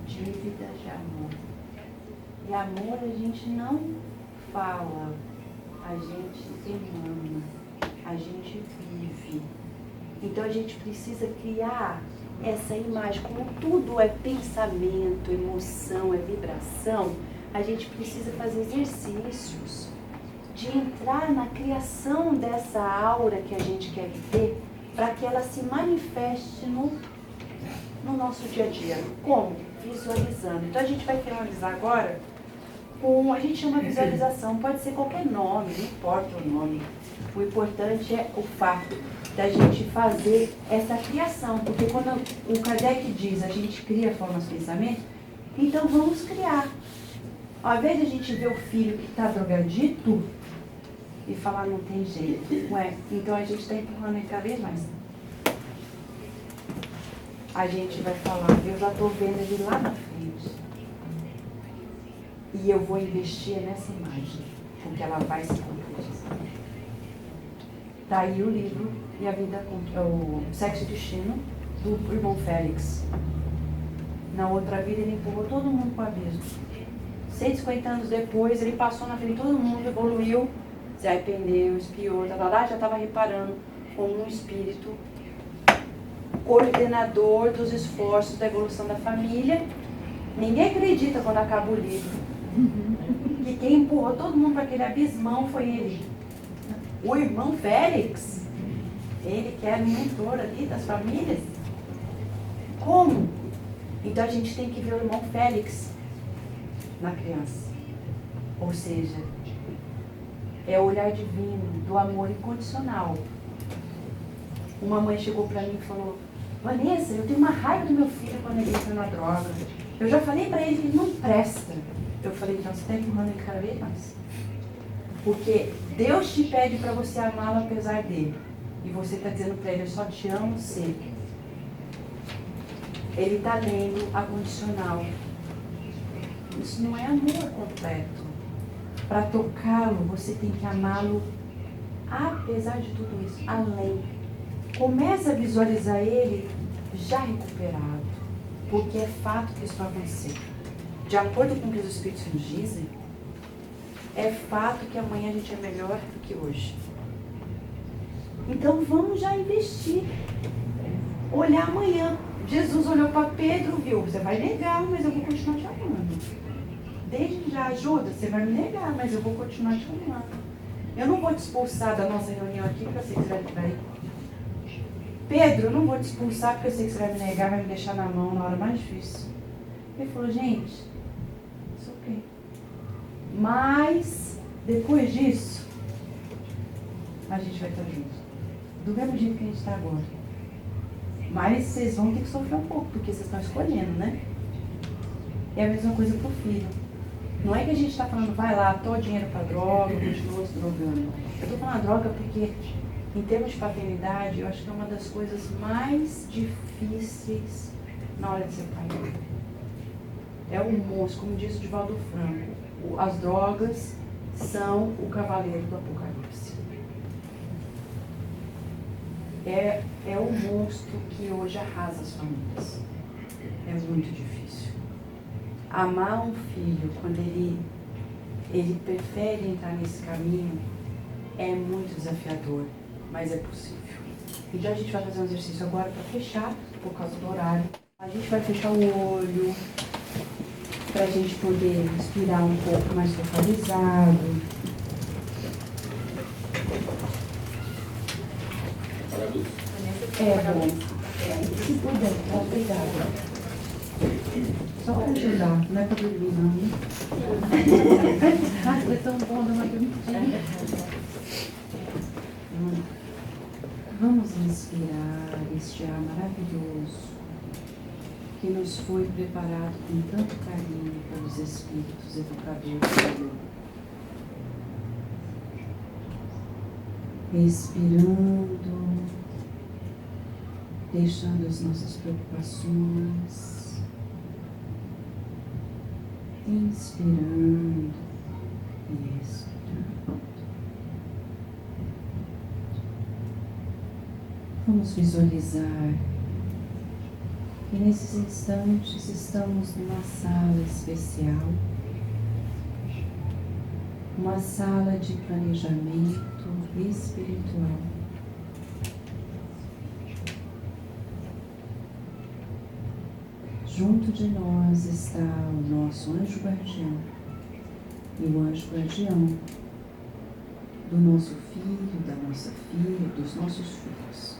Dívidas de amor. E amor a gente não fala, a gente emana, a gente vive. Então a gente precisa criar essa imagem, como tudo é pensamento, emoção, é vibração, a gente precisa fazer exercícios de entrar na criação dessa aura que a gente quer viver, para que ela se manifeste no nosso dia a dia. Como? Visualizando. Então a gente vai finalizar agora com, a gente chama visualização, pode ser qualquer nome, não importa o nome. O importante é o fato da gente fazer essa criação, porque quando o Kardec diz a gente cria formas de pensamento, então vamos criar. Ao invés de a gente ver o filho que está drogadito e falar não tem jeito, então a gente está empurrando ele cada vez mais. A gente vai falar, eu já estou vendo ele lá na frente. E eu vou investir nessa imagem, porque ela vai se concretizar. Está aí o livro E a Vida, o Sexo e Destino, do irmão Félix. Na outra vida ele empurrou todo mundo para o abismo. 150 anos depois, ele passou na frente de todo mundo, evoluiu, se arrependeu, espiou, já estava reparando como um espírito coordenador dos esforços da evolução da família. Ninguém acredita quando acaba o livro que quem empurrou todo mundo para aquele abismão foi ele. O irmão Félix, ele que era o mentor ali das famílias. Como? Então a gente tem que ver o irmão Félix na criança. Ou seja, é o olhar divino, do amor incondicional. Uma mãe chegou para mim e falou, Vanessa, eu tenho uma raiva do meu filho quando ele entra na droga. Eu já falei para ele que ele não presta. Eu falei, então você está empurrando ele cada vez mais. Porque Deus te pede para você amá-lo apesar dele. E você está dizendo para ele, eu só te amo sempre. Ele está lendo a condicional. Isso não é amor completo. Para tocá-lo, você tem que amá-lo apesar de tudo isso, além. Começa a visualizar ele já recuperado, porque é fato que isso vai acontecer. De acordo com o que os Espíritos nos dizem, é fato que amanhã a gente é melhor do que hoje. Então vamos já investir. Olhar amanhã. Jesus olhou para Pedro, viu, você vai negar, mas eu vou continuar te amando. Desde já, ajuda, você vai me negar, mas eu vou continuar te amando. Eu não vou te expulsar da nossa reunião aqui, porque eu sei que você vai me trair. Pedro, eu não vou te expulsar, porque eu sei que você vai me negar, vai me deixar na mão na hora mais difícil. Ele falou, gente, isso ok. Mas, depois disso, a gente vai estar junto. Do mesmo jeito que a gente está agora. Mas vocês vão ter que sofrer um pouco, porque vocês estão escolhendo, né? É a mesma coisa pro filho. Não é que a gente está falando, vai lá, toma dinheiro para droga, continua se drogando. Eu estou falando droga porque, em termos de paternidade, eu acho que é uma das coisas mais difíceis na hora de ser pai. É um monstro, como disse o Divaldo Franco. As drogas são o cavaleiro do Apocalipse. É um monstro que hoje arrasa as famílias. É muito difícil. Amar um filho quando ele prefere entrar nesse caminho é muito desafiador, mas é possível. Então a gente vai fazer um exercício agora para fechar, por causa do horário. A gente vai fechar o olho para a gente poder respirar um pouco mais focalizado. É bom. Se puder, obrigada. Só para ajudar, não é para dormir não. Ah, foi tão bom dar uma dormidinha. Vamos inspirar este ar maravilhoso que nos foi preparado com tanto carinho pelos espíritos educadores do mundo. Respirando, deixando as nossas preocupações. Inspirando e expirando. Vamos visualizar que nesses instantes estamos numa sala especial, uma sala de planejamento espiritual. Junto de nós está o nosso anjo guardião e o anjo guardião do nosso filho, da nossa filha, dos nossos filhos.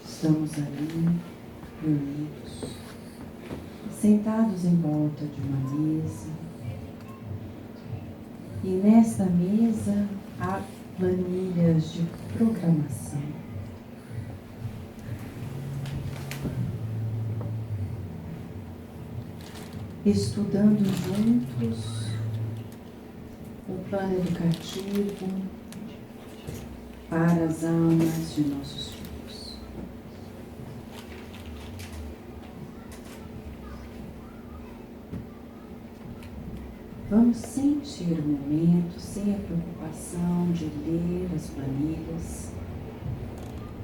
Estamos ali, reunidos, sentados em volta de uma mesa. E nesta mesa há planilhas de programação. Estudando juntos o plano educativo para as almas de nossos filhos. Vamos sentir o momento sem a preocupação de ler as planilhas,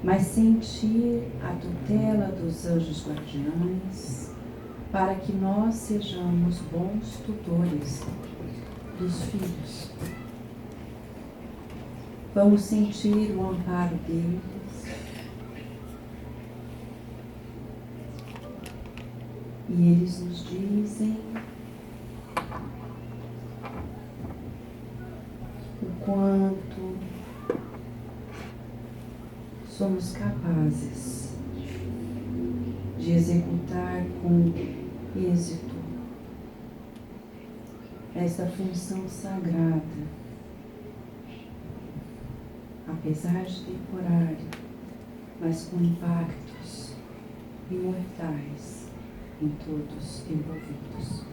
mas sentir a tutela dos anjos guardiães para que nós sejamos bons tutores dos filhos. Vamos sentir o amparo deles e eles nos dizem o quanto somos capazes de executar com êxito esta função sagrada, apesar de temporária, mas com impactos imortais em todos envolvidos.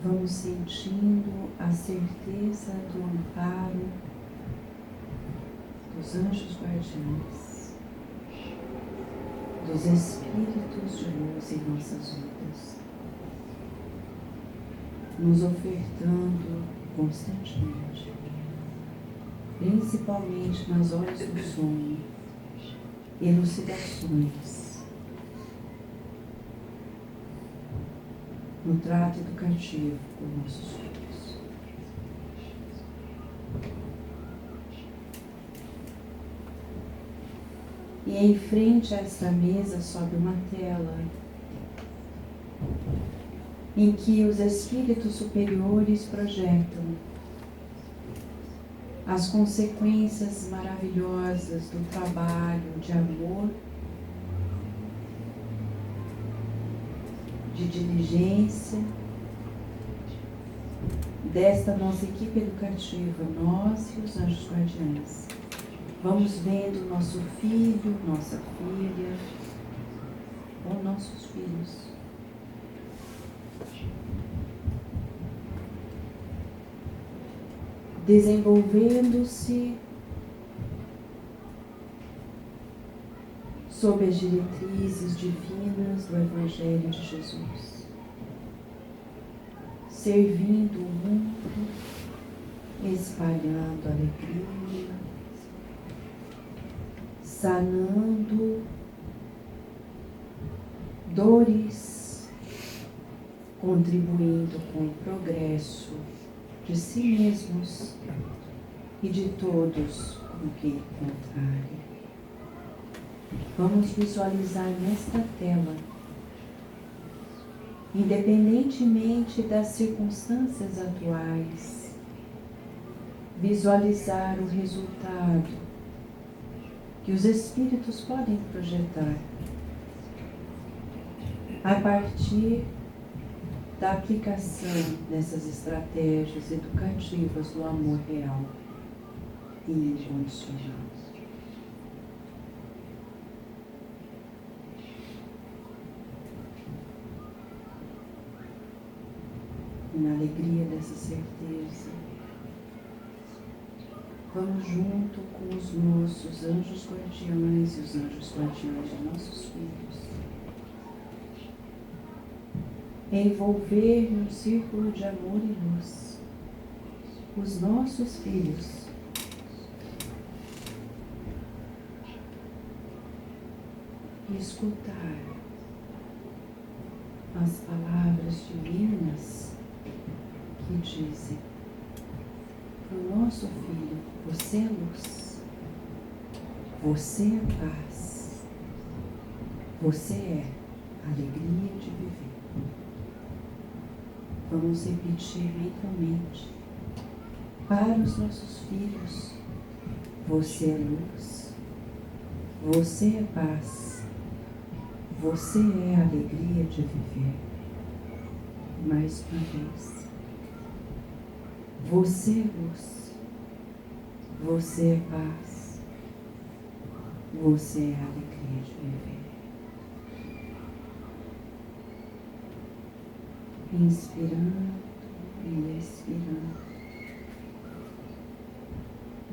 Vamos sentindo a certeza do amparo dos anjos guardiães, dos espíritos de luz em nossas vidas, nos ofertando constantemente, principalmente nas horas do sono, elucidações, no trato educativo com nossos filhos. E em frente a esta mesa sobe uma tela em que os espíritos superiores projetam as consequências maravilhosas do trabalho de amor de diligência desta nossa equipe educativa, nós e os anjos guardiães. Vamos vendo nosso filho, nossa filha, ou nossos filhos. Desenvolvendo-se sob as diretrizes divinas do Evangelho de Jesus, servindo o mundo, espalhando alegria, sanando dores, contribuindo com o progresso de si mesmos e de todos com que encontrarem. Vamos visualizar nesta tela, independentemente das circunstâncias atuais, visualizar o resultado que os espíritos podem projetar a partir da aplicação dessas estratégias educativas do amor real e incondicional. E na alegria dessa certeza, vamos junto com os nossos anjos guardiães e os anjos guardiães de nossos filhos, envolver num círculo de amor e luz os nossos filhos, e escutar as palavras divinas que dizem para o nosso filho: você é luz, você é paz, você é alegria de viver. Vamos repetir mentalmente para os nossos filhos: você é luz, você é paz, você é alegria de viver. Mais uma vez: você é luz, você é paz, você é alegria de viver. Inspirando e expirando.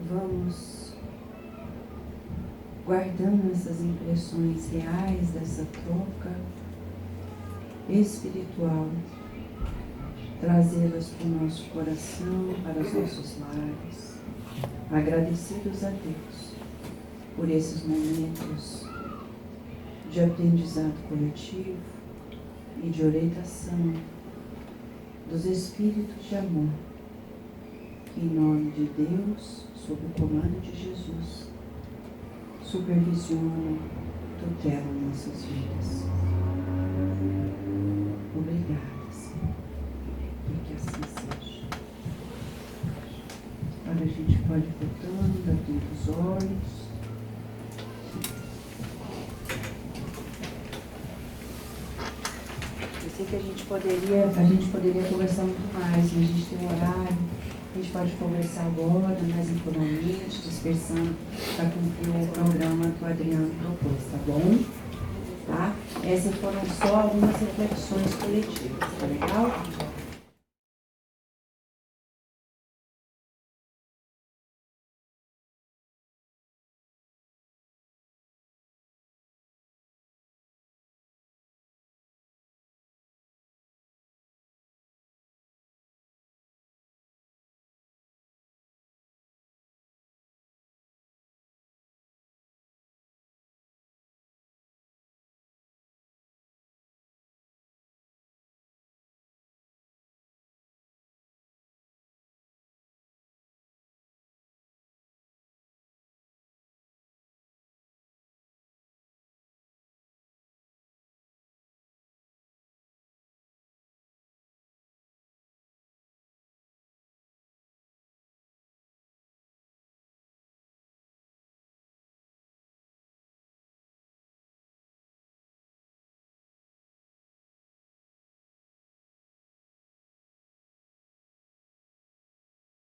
Vamos guardando essas impressões reais dessa troca espiritual, trazê-las para o nosso coração, para os nossos lares, agradecidos a Deus por esses momentos de aprendizado coletivo e de orientação dos Espíritos de amor, que em nome de Deus, sob o comando de Jesus, supervisionam, tutelam nossas vidas. Obrigada, Senhor, e que assim seja. Agora a gente pode ir voltando, abrindo os olhos. Que a gente poderia conversar muito mais, mas a gente tem um horário, a gente pode conversar agora, mais informalmente, dispersando para cumprir o programa que o Adriano propôs, tá bom? Tá? Essas foram só algumas reflexões coletivas, tá legal?